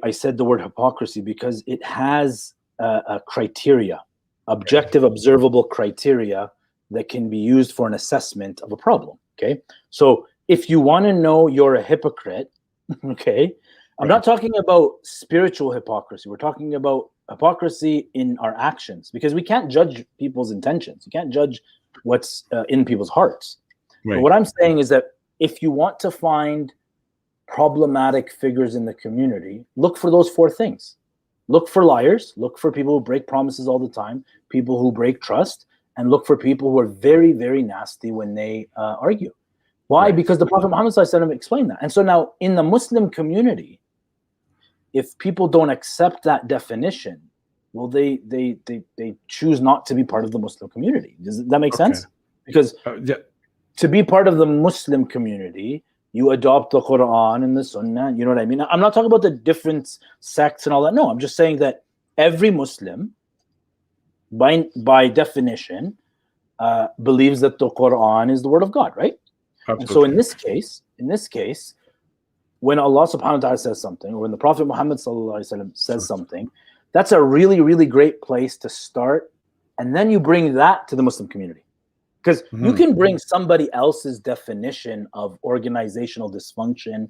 I said the word hypocrisy, because it has a criteria, objective, observable criteria that can be used for an assessment of a problem, okay? So if you want to know you're a hypocrite, okay, I'm not talking about spiritual hypocrisy. We're talking about hypocrisy in our actions, because we can't judge people's intentions. You can't judge what's in people's hearts. But what I'm saying is that if you want to find problematic figures in the community, look for those 4 things. Look for liars, look for people who break promises all the time, people who break trust, and look for people who are very, very nasty when they argue. Why? Because the Prophet Muhammad ﷺ explained that. And so now in the Muslim community, if people don't accept that definition, well, they choose not to be part of the Muslim community. Does that make sense? Because to be part of the Muslim community, you adopt the Quran and the Sunnah. You know what I mean? I'm not talking about the different sects and all that. No, I'm just saying that every Muslim, by definition, believes that the Quran is the word of God, right? Absolutely. And so in this case, when Allah subhanahu wa ta'ala says something, or when the Prophet Muhammad sallallahu alaihi wasallam says something, that's a really, really great place to start. And then you bring that to the Muslim community. Because you can bring somebody else's definition of organizational dysfunction,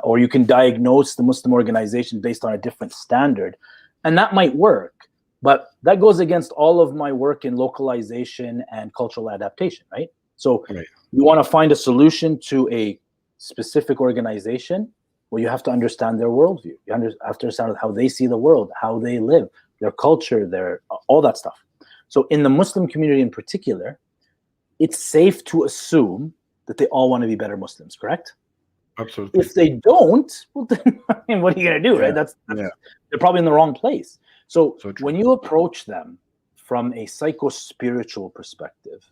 or you can diagnose the Muslim organization based on a different standard, and that might work. But that goes against all of my work in localization and cultural adaptation, right? So you want to find a solution to a specific organization, well, you have to understand their worldview. You have to understand how they see the world, how they live, their culture, all that stuff. So in the Muslim community in particular, it's safe to assume that they all want to be better Muslims, correct? Absolutely. If they don't, well, then, I mean, what are you going to do, right? They're probably in the wrong place. So when you approach them from a psycho-spiritual perspective,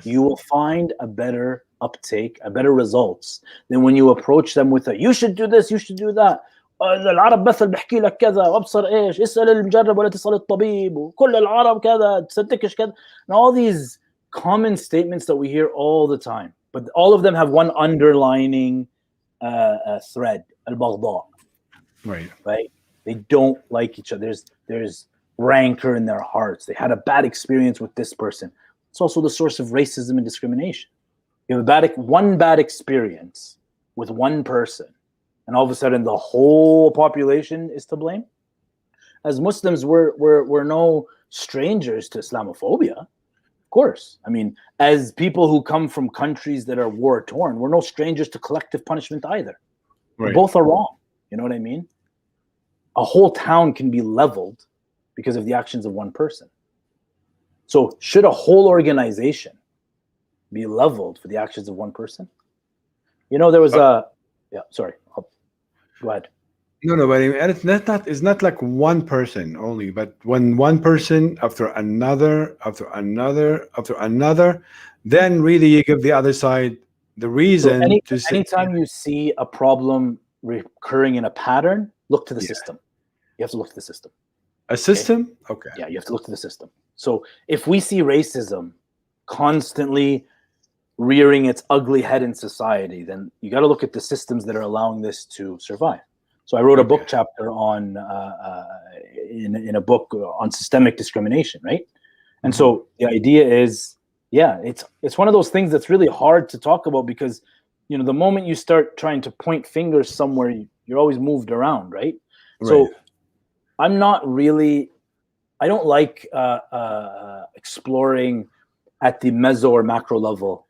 you will find a better uptake, a better results than when you approach them with you should do this, you should do that. العرب مثل بحكي لك كذا وابصر ايش اسال المجرب ولا تسال الطبيب وكل العرب كذا تصدقش كذا. And all these common statements that we hear all the time, but all of them have one underlining thread, al-baghdha. Right? They don't like each other. There's rancor in their hearts. They had a bad experience with this person. It's also the source of racism and discrimination. You have one bad experience with one person, and all of a sudden the whole population is to blame. As Muslims, we're no strangers to Islamophobia. Of course. I mean, as people who come from countries that are war-torn, we're no strangers to collective punishment either. Both are wrong. You know what I mean? A whole town can be leveled because of the actions of one person. So should a whole organization be leveled for the actions of one person? There was sorry. Go ahead. No, but it's not like one person only, but when one person after another, then really you give the other side the reason to say. Anytime you see a problem recurring in a pattern, look to the system. You have to look to the system. A system? Okay. Yeah, you have to look to the system. So if we see racism constantly rearing its ugly head in society, then you got to look at the systems that are allowing this to survive. So I wrote a book chapter on in a book on systemic discrimination, right? And so the idea is, it's one of those things that's really hard to talk about because, the moment you start trying to point fingers somewhere, you're always moved around, right? So I don't like exploring at the meso or macro level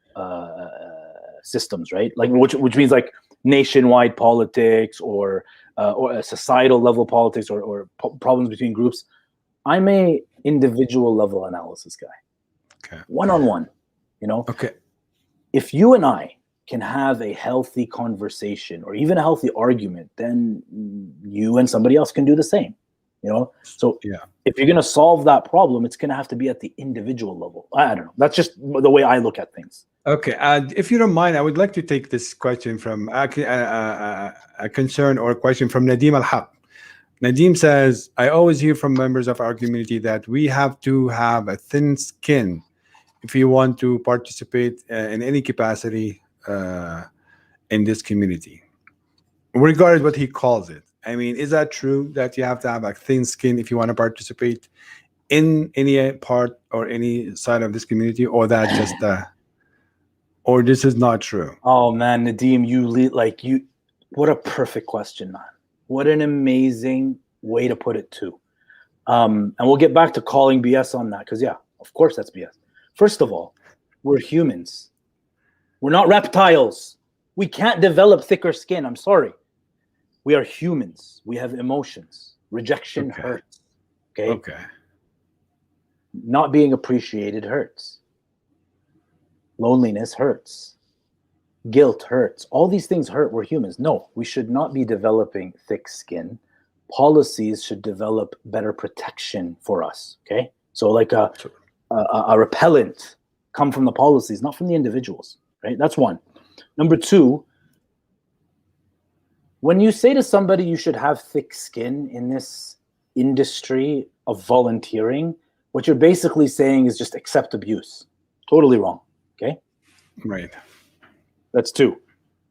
systems, right? Like which means like nationwide politics or a societal level politics or problems between groups. I'm a individual level analysis guy. Okay. One-on-one, Okay. If you and I can have a healthy conversation or even a healthy argument, then you and somebody else can do the same. So if you're going to solve that problem, it's going to have to be at the individual level. I don't know. That's just the way I look at things. Okay. If you don't mind, I would like to take this question from a concern or a question from Nadim Al-Haq. Nadim says, I always hear from members of our community that we have to have a thin skin if you want to participate in any capacity in this community, regardless what he calls it. I mean, is that true that you have to have a thin skin if you want to participate in any part or any side of this community, or that just or this is not true? Oh man, Nadim, what a perfect question, man. What an amazing way to put it too. And we'll get back to calling BS on that because of course that's BS. First of all, we're humans. We're not reptiles. We can't develop thicker skin. I'm sorry. We are humans. We have emotions. Rejection hurts. Okay. Not being appreciated hurts. Loneliness hurts. Guilt hurts. All these things hurt. We're humans. No, we should not be developing thick skin. Policies should develop better protection for us. Okay. So like a repellent come from the policies, not from the individuals. Right. That's one. Number two, when you say to somebody you should have thick skin in this industry of volunteering, what you're basically saying is just accept abuse. Totally wrong. Okay. Right. That's two.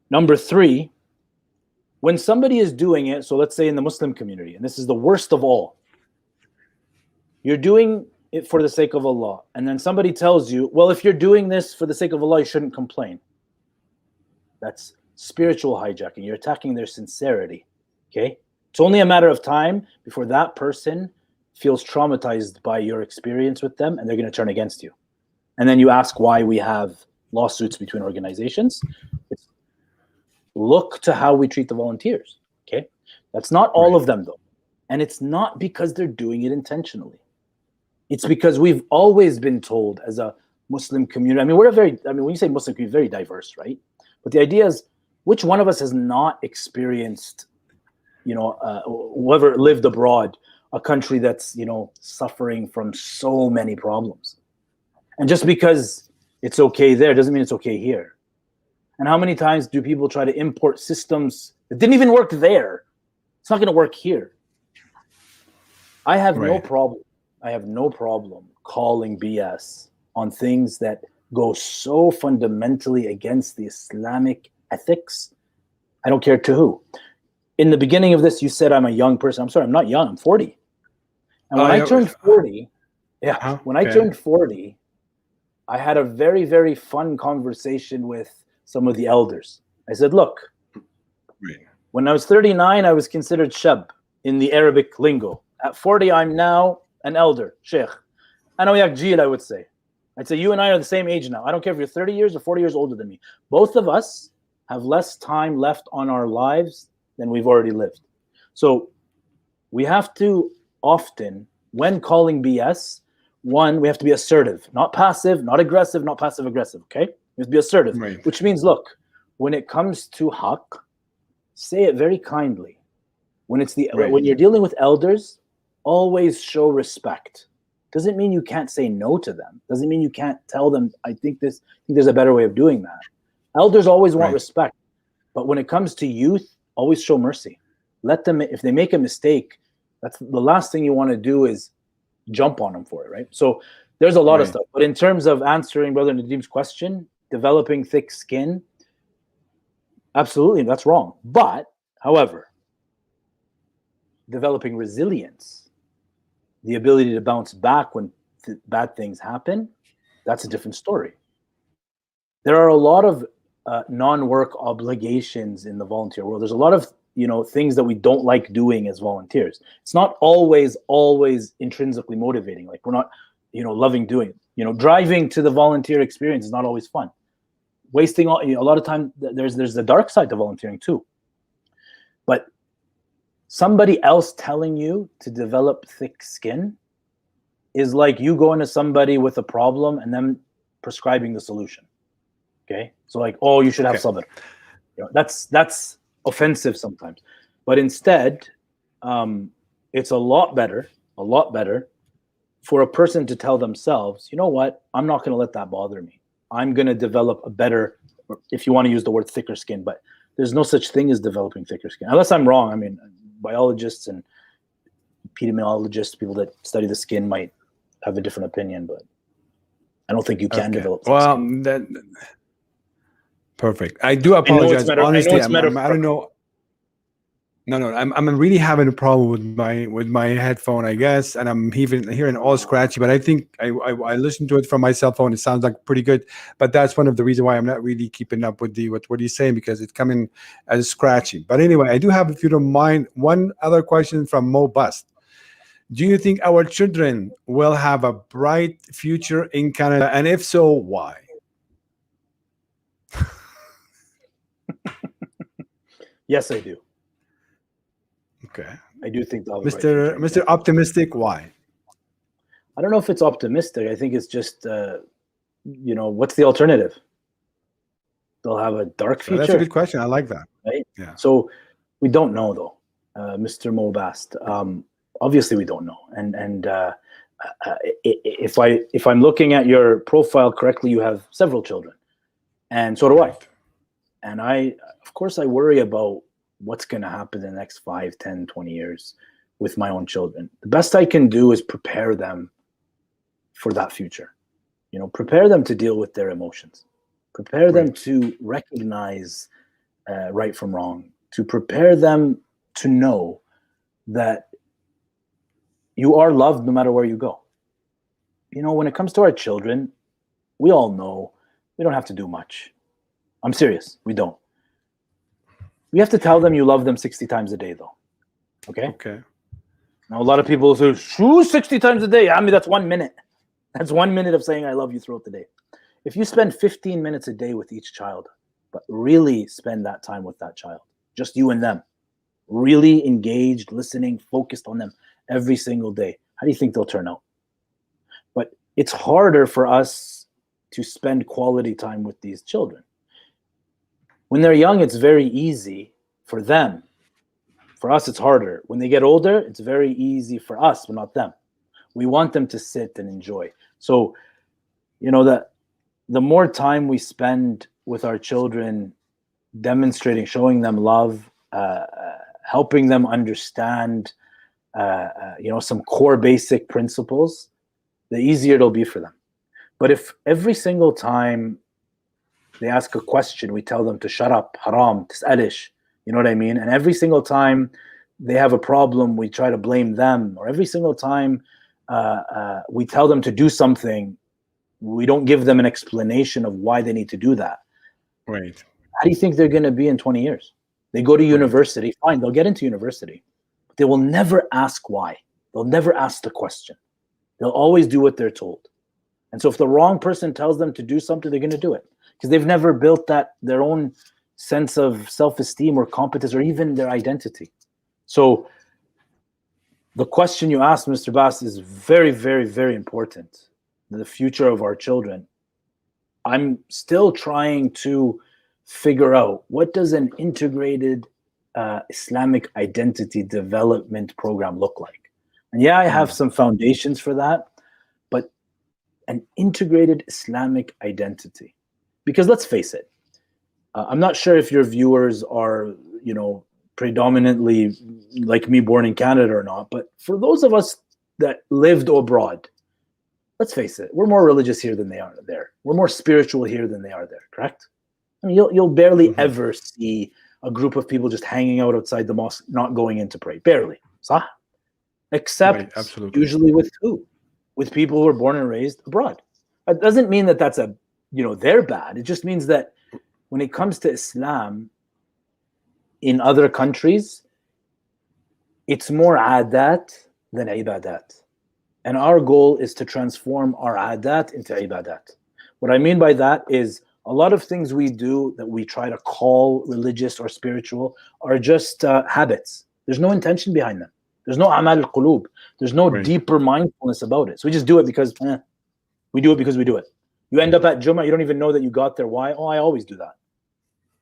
Number three, when somebody is doing it, so let's say in the Muslim community, and this is the worst of all, you're doing it for the sake of Allah, and then somebody tells you, well, if you're doing this for the sake of Allah, you shouldn't complain. That's spiritual hijacking. You're attacking their sincerity. Okay? It's only a matter of time before that person feels traumatized by your experience with them, and they're going to turn against you. And then you ask why we have lawsuits between organizations. Look to how we treat the volunteers. Okay? That's not all of them, though. And it's not because they're doing it intentionally. It's because we've always been told as a Muslim community, when you say Muslim community, very diverse, right? But the idea is, which one of us has not experienced, whoever lived abroad, a country that's, suffering from so many problems. And just because it's okay there doesn't mean it's okay here. And how many times do people try to import systems that didn't even work there? It's not going to work here. I have no problem calling BS on things that go so fundamentally against the Islamic ethics. I don't care to who. In the beginning of this, you said I'm a young person. I'm sorry, I'm not young. I'm 40. And when I turned 40, I turned 40, I had a very, very fun conversation with some of the elders. I said, look, when I was 39, I was considered shab in the Arabic lingo. At 40, I'm now an elder, sheikh. I would say. I'd say you and I are the same age now. I don't care if you're 30 years or 40 years older than me. Both of us have less time left on our lives than we've already lived. So we have to often, when calling BS, one, we have to be assertive, not passive, not aggressive, not passive-aggressive, okay? We have to be assertive, which means, look, when it comes to haqq, say it very kindly. When you're dealing with elders, always show respect. Doesn't mean you can't say no to them. Doesn't mean you can't tell them, I think there's a better way of doing that. Elders always want respect. But when it comes to youth, always show mercy. Let them, if they make a mistake, that's the last thing you want to do is jump on them for it, right? So there's a lot of stuff. But in terms of answering Brother Nadeem's question, developing thick skin, absolutely, that's wrong. But, however, developing resilience, the ability to bounce back when bad things happen, that's a different story. There are a lot of non-work obligations in the volunteer world. There's a lot of things that we don't like doing as volunteers. It's not always intrinsically motivating. Like we're not loving doing it. Driving to the volunteer experience is not always fun. Wasting a lot of time. There's the dark side to volunteering too. But somebody else telling you to develop thick skin is like you going to somebody with a problem and them prescribing the solution. Okay, so like, oh, you should have sabr. That's offensive sometimes, but instead, it's a lot better for a person to tell themselves, you know what, I'm not going to let that bother me. I'm going to develop a better, if you want to use the word thicker skin, but there's no such thing as developing thicker skin, unless I'm wrong. I mean, biologists and epidemiologists, people that study the skin, might have a different opinion, but I don't think you can develop thick skin. Perfect. I do apologize. Honestly, I don't know. No. I'm really having a problem with my headphone, I guess, and I'm even hearing all scratchy. But I think I listened to it from my cell phone. It sounds like pretty good. But that's one of the reasons why I'm not really keeping up with what he's saying, because it's coming as scratchy. But anyway, I do have, if you don't mind, one other question from Mo Bust. Do you think our children will have a bright future in Canada, and if so, why? Yes, I do. Okay. I do think that Mr. Optimistic, why? I don't know if it's optimistic. I think it's just, what's the alternative? They'll have a dark future. That's a good question. I like that. Right? Yeah. So we don't know, though, Mr. Mobast. Obviously, we don't know. And if I'm looking at your profile correctly, you have several children, and so do I. And of course, I worry about what's going to happen in the next 5, 10, 20 years with my own children. The best I can do is prepare them for that future. Prepare them to deal with their emotions. Prepare them to recognize right from wrong. To prepare them to know that you are loved no matter where you go. When it comes to our children, we all know we don't have to do much. I'm serious. We don't. We have to tell them you love them 60 times a day, though. Okay? Okay. Now, a lot of people say, 60 times a day. I mean, that's 1 minute. That's 1 minute of saying I love you throughout the day. If you spend 15 minutes a day with each child, but really spend that time with that child, just you and them, really engaged, listening, focused on them every single day, how do you think they'll turn out? But it's harder for us to spend quality time with these children. When they're young, it's very easy for them. For us, it's harder. When they get older, it's very easy for us, but not them. We want them to sit and enjoy. So, that the more time we spend with our children, demonstrating, showing them love, helping them understand, some core basic principles, the easier it'll be for them. But if every single time they ask a question, we tell them to shut up, haram, tis'alish, you know what I mean? And every single time they have a problem, we try to blame them. Or every single time we tell them to do something, we don't give them an explanation of why they need to do that. Right. How do you think they're going to be in 20 years? They go to university, fine, they'll get into university. But they will never ask why. They'll never ask the question. They'll always do what they're told. And so if the wrong person tells them to do something, they're going to do it. Because they've never built their own sense of self-esteem or competence or even their identity. So the question you asked, Mr. Bass, is very, very, very important. The future of our children. I'm still trying to figure out what does an integrated Islamic identity development program look like. And yeah, I have some foundations for that, but an integrated Islamic identity. Because let's face it, I'm not sure if your viewers are, predominantly like me, born in Canada or not, but for those of us that lived abroad, let's face it, we're more religious here than they are there. We're more spiritual here than they are there, correct? I mean, you'll barely ever see a group of people just hanging out outside the mosque, not going in to pray. Barely. Sah? Except usually with who? With people who are born and raised abroad. It doesn't mean that that's they're bad. It just means that when it comes to Islam in other countries, it's more adat than ibadat. And our goal is to transform our adat into ibadat. What I mean by that is a lot of things we do that we try to call religious or spiritual are just habits. There's no intention behind them. There's no amal al-qulub. There's no deeper mindfulness about it. So we just do it because we do it because we do it. You end up at Jummah, you don't even know that you got there. Why? Oh, I always do that.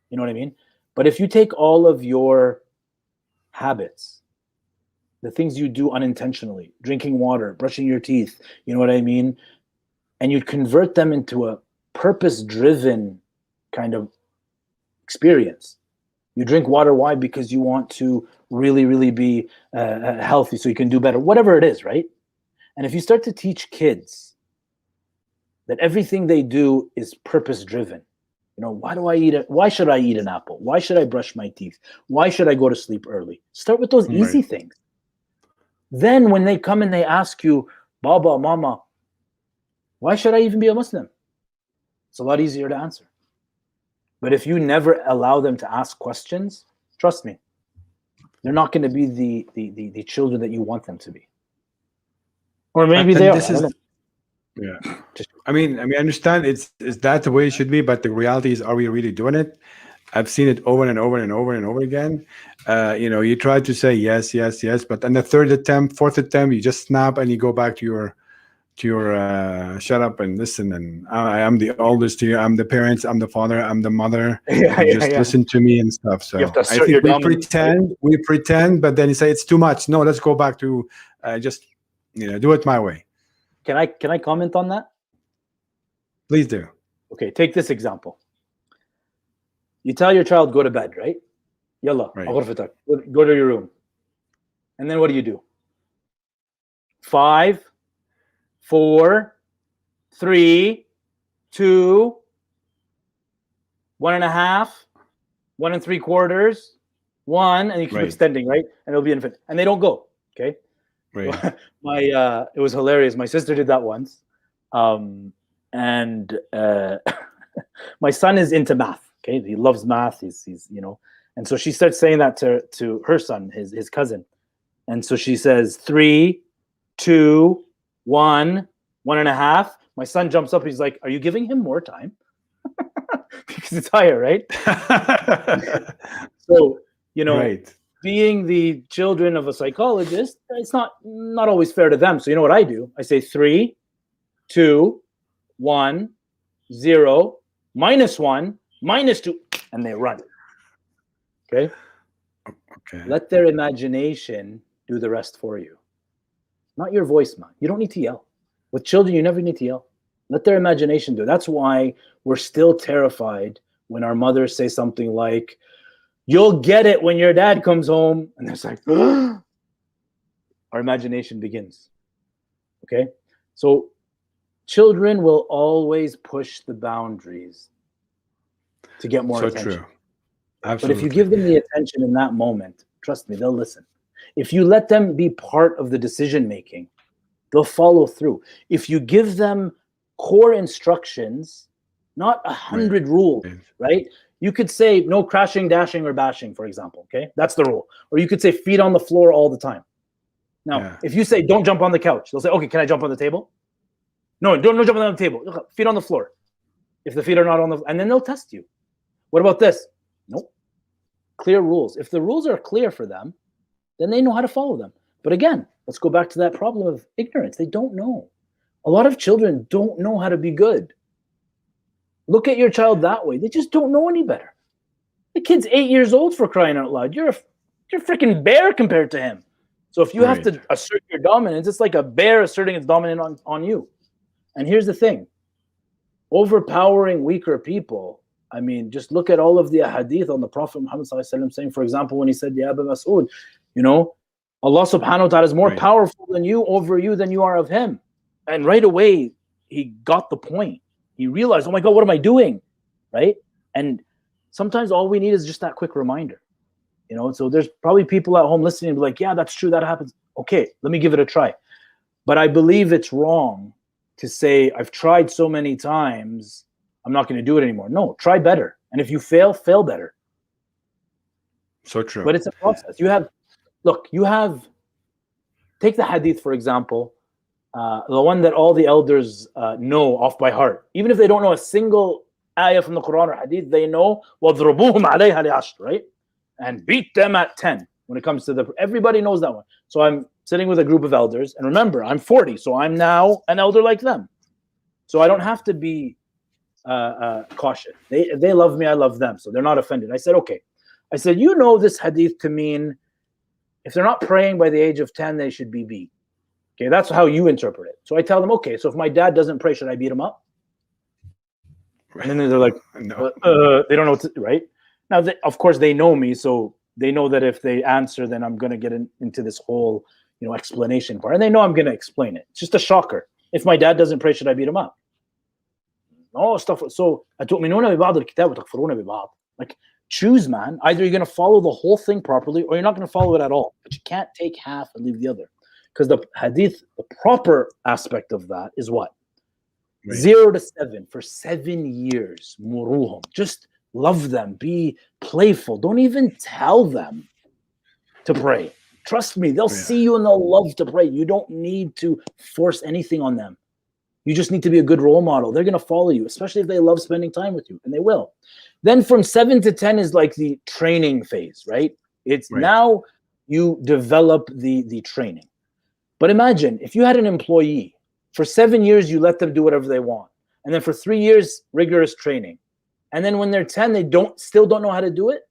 You know what I mean? But if you take all of your habits, the things you do unintentionally, drinking water, brushing your teeth, you know what I mean? And you convert them into a purpose-driven kind of experience. You drink water, why? Because you want to really, really be healthy so you can do better, whatever it is, right? And if you start to teach kids that everything they do is purpose-driven, why should I eat an apple? Why should I brush my teeth? Why should I go to sleep early? Start with those easy things. Then when they come and they ask you, Baba, Mama, why should I even be a Muslim? It's a lot easier to answer. But if you never allow them to ask questions, trust me, they're not going to be the children that you want them to be. Or maybe they are. Yeah. I mean, I understand is that the way it should be, but the reality is, are we really doing it? I've seen it over and over and over and over again. You try to say yes, yes, yes, but on the third attempt, fourth attempt, you just snap and you go back to your shut up and listen. And I am the oldest here. I'm the parents. I'm the father. I'm the mother. Listen to me and stuff. So I think we pretend, but then you say it's too much. No, let's go back to just do it my way. Can I comment on that? Please do. Okay, take this example. You tell your child, go to bed, right? Yalla, go to your room. And then what do? 5, 4, 3, 2, 1.5, 1 3/4, 1, and you keep extending, right? And it'll be infinite. And they don't go. Okay. Right. It was hilarious. My sister did that once. And my son is into math. Okay, he loves math. He's and so she starts saying that to her son, his cousin, and so she says 3, 2, 1, 1.5. My son jumps up. He's like, "Are you giving him more time?" Because it's higher, right? So being the children of a psychologist, it's not always fair to them. So you know what I do? I say 3, 2, 1, 0, -1, -2, and they run. Okay. Let their imagination do the rest for you. Not your voice, man. You don't need to yell. With children, you never need to yell. Let their imagination do it. That's why we're still terrified when our mothers say something like, "You'll get it when your dad comes home." And it's like, our imagination begins. Okay. So children will always push the boundaries to get more attention. True. Absolutely. But if you give them the attention in that moment, trust me, they'll listen. If you let them be part of the decision making, they'll follow through. If you give them core instructions, not 100 rules, right? You could say no crashing, dashing, or bashing, for example. Okay, that's the rule. Or you could say feet on the floor all the time. Now, if you say don't jump on the couch, they'll say, okay, can I jump on the table? No, don't jump on the table. Feet on the floor. If the feet are not on the, and then they'll test you. What about this? Nope. Clear rules. If the rules are clear for them, then they know how to follow them. But again, let's go back to that problem of ignorance. They don't know. A lot of children don't know how to be good. Look at your child that way. They just don't know any better. The kid's 8 years old, for crying out loud. You're a freaking bear compared to him. So if you have to assert your dominance, it's like a bear asserting its dominance on you. And here's the thing. Overpowering weaker people, I mean, just look at all of the ahadith on the Prophet Muhammad saying, for example, when he said, Ya Aba Mas'ud, you know, Allah subhanahu wa ta'ala is more powerful than you over you than you are of him. And right away, he got the point. He realized, oh my God, what am I doing? Right? And sometimes all we need is just that quick reminder. You know, so there's probably people at home listening and be like, yeah, that's true, that happens. Okay, let me give it a try. But I believe it's wrong to say, I've tried so many times, I'm not going to do it anymore. No, try better. And if you fail, fail better. So true. But it's a process. Take the hadith, for example, the one that all the elders know off by heart. Even if they don't know a single ayah from the Quran or hadith, they know, وَضْرُبُوهُمْ عَلَيْهَا لِعَشْرٍ, right? And beat them at 10 when it comes to everybody knows that one. So I'm sitting with a group of elders, and remember, I'm 40, so I'm now an elder like them. So I don't have to be cautious. They love me, I love them, so they're not offended. I said, okay. I said, you know this hadith to mean if they're not praying by the age of 10, they should be beat. Okay, that's how you interpret it. So I tell them, okay, so if my dad doesn't pray, should I beat him up? Right. And then they're like, no. They don't know what to, right? Now, of course, they know me, so they know that if they answer, then I'm going to get into this whole, explanation part. And they know I'm going to explain it. It's just a shocker. If my dad doesn't pray, should I beat him up? No, stuff. So, like, choose, man. Either you're going to follow the whole thing properly, or you're not going to follow it at all. But you can't take half and leave the other. Because the hadith, the proper aspect of that is what? Right. 0 to 7, for 7 years. Muruhum. Just love them. Be playful. Don't even tell them to pray. Trust me, they'll see you and they'll love to pray. You don't need to force anything on them. You just need to be a good role model. They're going to follow you, especially if they love spending time with you, and they will. Then from 7 to 10 is like the training phase, right? It's now you develop the training. But imagine if you had an employee, for 7 years, you let them do whatever they want. And then for 3 years, rigorous training. And then when they're 10, they still don't know how to do it.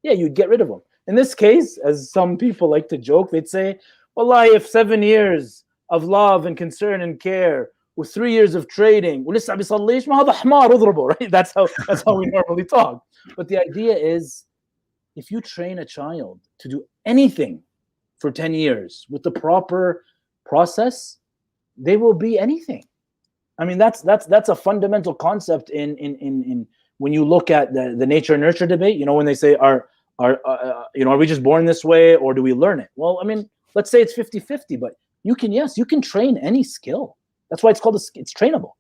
Yeah, you'd get rid of them. In this case, as some people like to joke, they'd say, Wallahi, if 7 years of love and concern and care with 3 years of trading, right? That's how we normally talk. But the idea is, if you train a child to do anything for 10 years with the proper process, they will be anything. I mean, that's a fundamental concept in when you look at the nature and nurture debate. When they say are we just born this way or do we learn it? Well, I mean, let's say it's 50-50, but you can train any skill. That's why it's called it's trainable.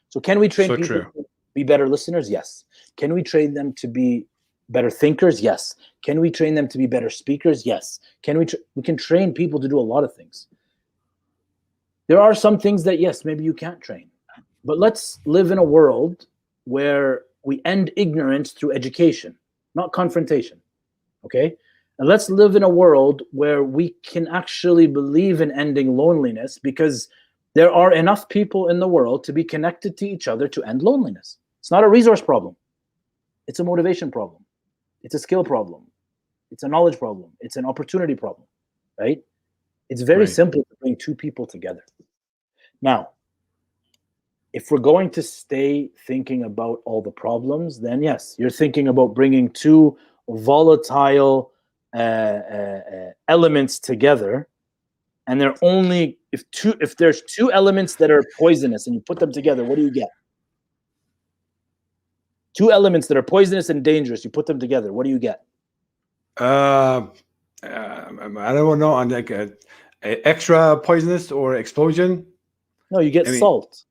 So can we train people to be better listeners? Yes. Can we train them to be better thinkers? Yes. Can we train them to be better speakers? Yes. We can train people to do a lot of things. There are some things that, yes, maybe you can't train. But let's live in a world where we end ignorance through education, not confrontation. Okay? And let's live in a world where we can actually believe in ending loneliness, because there are enough people in the world to be connected to each other to end loneliness. It's not a resource problem. It's a motivation problem. It's a skill problem. It's a knowledge problem. It's an opportunity problem, right? It's very simple to bring two people together. Now, if we're going to stay thinking about all the problems, then yes, you're thinking about bringing two volatile elements together, and they're only if there's two elements that are poisonous and you put them together, what do you get? Two elements that are poisonous and dangerous, you put them together, what do you get? I don't know, on like a extra poisonous or explosion. No, you get salt.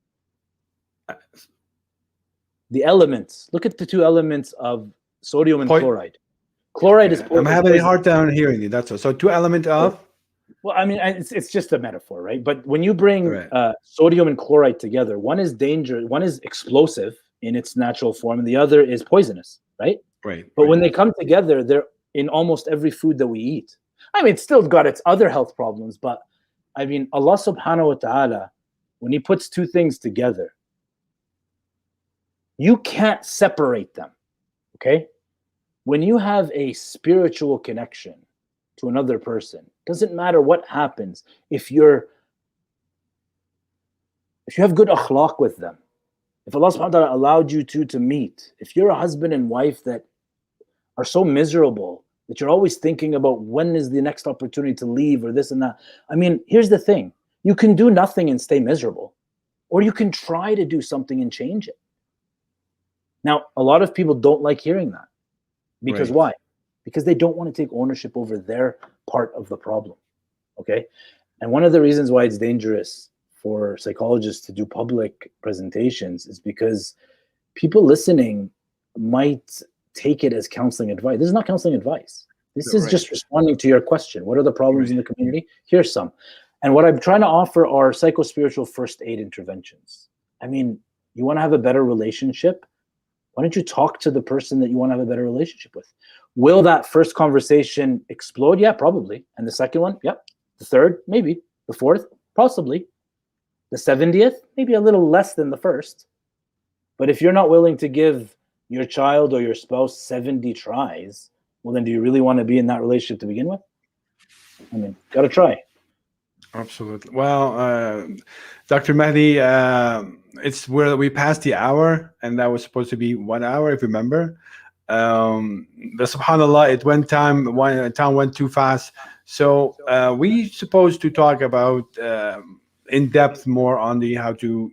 The elements. Look at the two elements of sodium and chloride. Chloride is. I'm having a hard time hearing you. That's all. So two elements of. Well, I mean, it's just a metaphor, right? But when you bring sodium and chloride together, one is dangerous, one is explosive in its natural form, and the other is poisonous, right? Right. But when they come together, they're in almost every food that we eat. I mean, it's still got its other health problems, but I mean, Allah subhanahu wa ta'ala, when he puts two things together, You can't separate them, okay? When you have a spiritual connection to another person, doesn't matter what happens. If you have good akhlaq with them, if Allah subhanahu wa ta'ala allowed you to meet, if you're a husband and wife that are so miserable that you're always thinking about when is the next opportunity to leave or this and that. I mean, here's the thing. You can do nothing and stay miserable, or you can try to do something and change it. Now, a lot of people don't like hearing that. Because why? Because they don't want to take ownership over their part of the problem, okay? And one of the reasons why it's dangerous for psychologists to do public presentations is because people listening might take it as counseling advice. This is not counseling advice. This is just responding to your question. What are the problems in the community? Here's some. And what I'm trying to offer are psycho-spiritual first aid interventions. I mean, you want to have a better relationship? Why don't you talk to the person that you want to have a better relationship with? Will that first conversation explode? Yeah, probably. And the second one? Yep. The third? Maybe. The fourth? Possibly. The 70th? Maybe a little less than the first. But if you're not willing to give your child or your spouse 70 tries, well, then do you really want to be in that relationship to begin with? I mean, got to try. Absolutely. Well, Dr. Mahdi, it's where we passed the hour, and that was supposed to be 1 hour, if you remember. The subhanallah, time went too fast. So we supposed to talk about in depth more on how to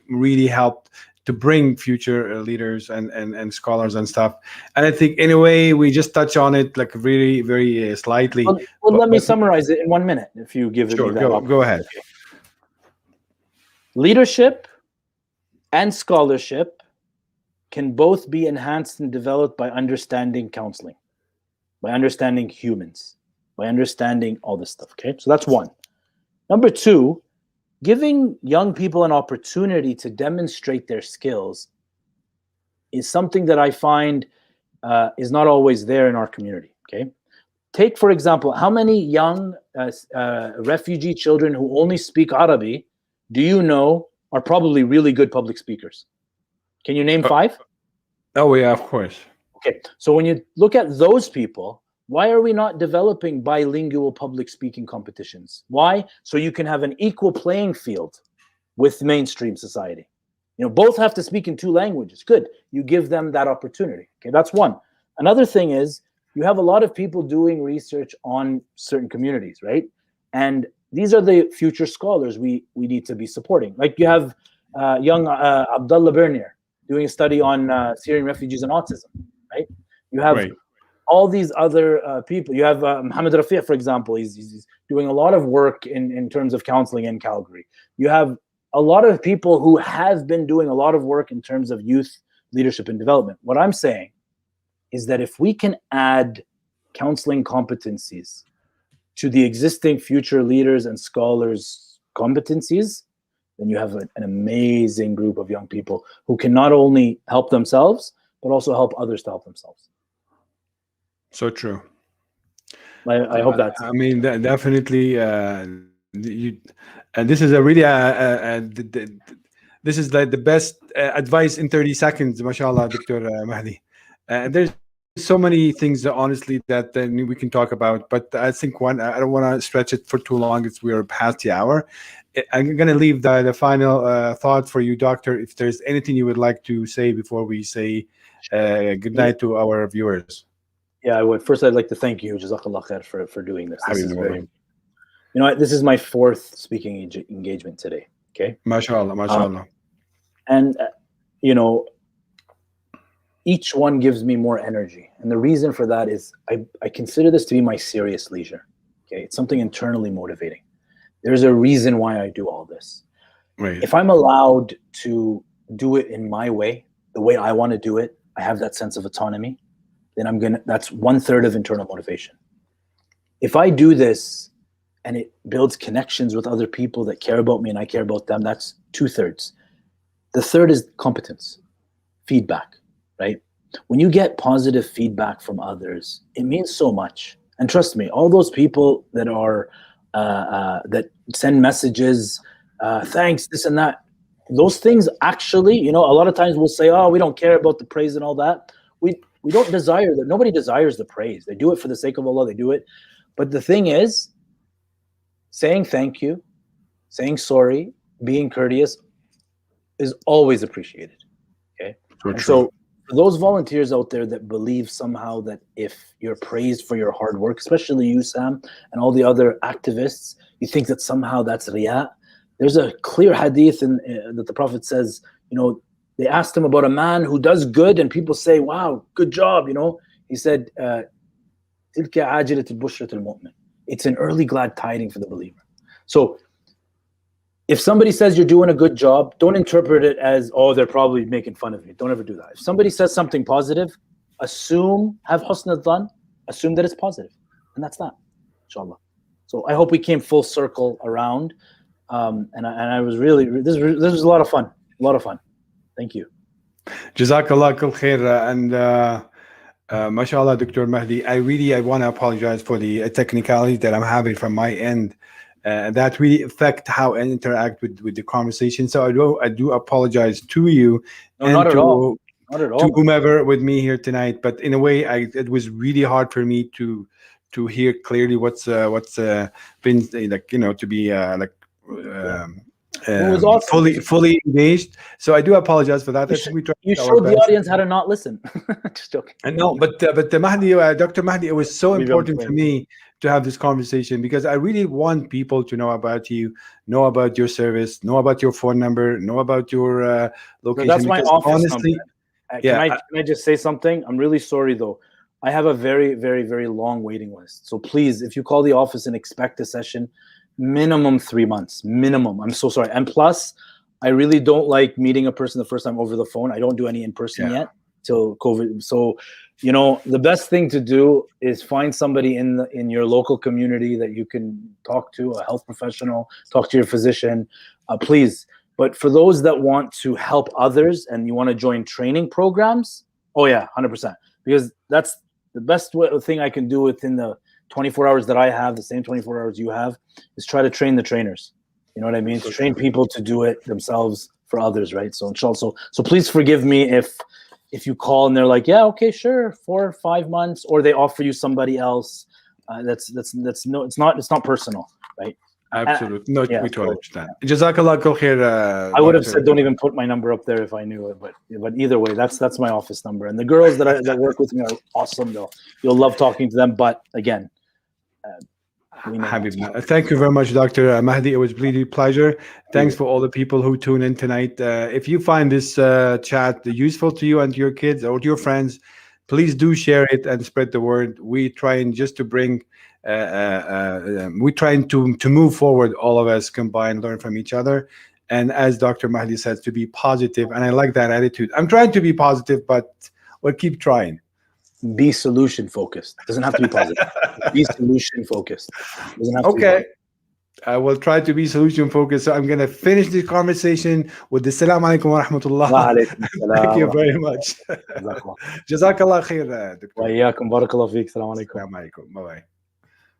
really help to bring future leaders and scholars and stuff. And I think anyway, we just touch on it like very, very slightly. Well, let me summarize it in 1 minute, if you give me that. Go ahead. Okay. Leadership and scholarship can both be enhanced and developed by understanding counseling, by understanding humans, by understanding all this stuff, okay? So that's one. Number two, giving young people an opportunity to demonstrate their skills is something that I find is not always there in our community, okay? Take, for example, how many young refugee children who only speak Arabic do you know are probably really good public speakers? Can you name 5? Oh, yeah, of course. Okay, so when you look at those people, why are we not developing bilingual public speaking competitions? Why? So you can have an equal playing field with mainstream society. You know, both have to speak in 2 languages. Good, you give them that opportunity. Okay, that's one. Another thing is, you have a lot of people doing research on certain communities, right? And these are the future scholars we need to be supporting. Like you have young Abdullah Bernier doing a study on Syrian refugees and autism, right? You have all these other people. You have Mohammed Rafiq, for example. He's doing a lot of work in terms of counseling in Calgary. You have a lot of people who have been doing a lot of work in terms of youth leadership and development. What I'm saying is that if we can add counseling competencies to the existing future leaders and scholars' competencies, then you have an amazing group of young people who can not only help themselves, but also help others to help themselves. So true. I hope that's... I mean, definitely, and this is a really, this is like the best advice in 30 seconds, mashallah, Dr. Mahdi. There's so many things, honestly, that we can talk about, but I think I don't want to stretch it for too long. We're past the hour. I'm going to leave the final thought for you, Doctor, if there's anything you would like to say before we say good night to our viewers. Yeah, I would. First, I'd like to thank you, Jazakallah khair, for doing this. This is very, you know, this is my 4th speaking engagement today. Okay. MashaAllah, MashaAllah. And, you know, each one gives me more energy. And the reason for that is I consider this to be my serious leisure. Okay. It's something internally motivating. There's a reason why I do all this. Right. If I'm allowed to do it in my way, the way I want to do it, I have that sense of autonomy, then that's 1/3 of internal motivation. If I do this and it builds connections with other people that care about me and I care about them, that's 2/3. The third is competence, feedback, right? When you get positive feedback from others, it means so much. And trust me, all those people that are that send messages, thanks, this and that, those things actually, a lot of times we'll say, oh, we don't care about the praise and all that. We don't desire that. Nobody desires the praise. They do it for the sake of Allah. They do it. But the thing is, saying thank you, saying sorry, being courteous is always appreciated. Okay. So for those volunteers out there that believe somehow that if you're praised for your hard work, especially you, Sam, and all the other activists, you think that somehow that's riyah. There's a clear hadith that the Prophet says, they asked him about a man who does good and people say, wow, good job. He said, it's an early glad tiding for the believer. So if somebody says you're doing a good job, don't interpret it as, oh, they're probably making fun of me. Don't ever do that. If somebody says something positive, have husn al-dhan, assume that it's positive. And that's that, inshallah. So I hope we came full circle around. And I was really, this was a lot of fun. Thank you. Jazakallah kul khair. And mashallah, Dr. Mahdi, I want to apologize for the technicalities that I'm having from my end. That really affect how I interact with the conversation. So I do apologize to you and not at all. To whomever with me here tonight. But in a way, it was really hard for me to hear clearly what's been to be it was awesome. fully engaged. So I do apologize for that. You showed the audience how to not listen. Just joking. No, but the Mahdi, Dr. Mahdi, it was so important for me to have this conversation because I really want people to know about you, know about your service, know about your phone number, know about your location. No, that's my office number. Can I just say something? I'm really sorry though. I have a very, very, very long waiting list. So please, if you call the office and expect a session, minimum 3 months, minimum. I'm so sorry. And plus, I really don't like meeting a person the first time over the phone. I don't do any in person yet till COVID. So, the best thing to do is find somebody in your local community that you can talk to, a health professional, talk to your physician, please. But for those that want to help others and you want to join training programs, 100%. Because that's the best thing I can do within the 24 hours that I have, the same 24 hours you have, is try to train the trainers. You know what I mean? To train people to do it themselves for others, right? So inshallah, so please forgive me if you call and they're like, yeah, okay, sure, 4 or 5 months, or they offer you somebody else. It's not personal, right? Absolutely. We totally understand. Jazakallah kul khair. I would have said don't even put my number up there if I knew it, but either way, that's my office number. And the girls that work with me are awesome though. You'll love talking to them, but again, thank you very much, Dr. Mahdi. It was really a pleasure. Thanks for all the people who tune in tonight. If you find this chat useful to you and to your kids or to your friends, please do share it and spread the word. We trying just to bring, we trying to move forward. All of us combine, learn from each other. And as Dr. Mahdi says, to be positive. And I like that attitude. I'm trying to be positive, but we'll keep trying. Be solution focused. It doesn't have to be positive. Be solution focused. It doesn't have to be I will try to be solution focused. So I'm going to finish this conversation with the Assalamu alaikum wa rahmatullah. Thank you very much. Jazakallah khair. Wa iyyakum. Barakallahu feek. Assalamu alaikum. Bye bye.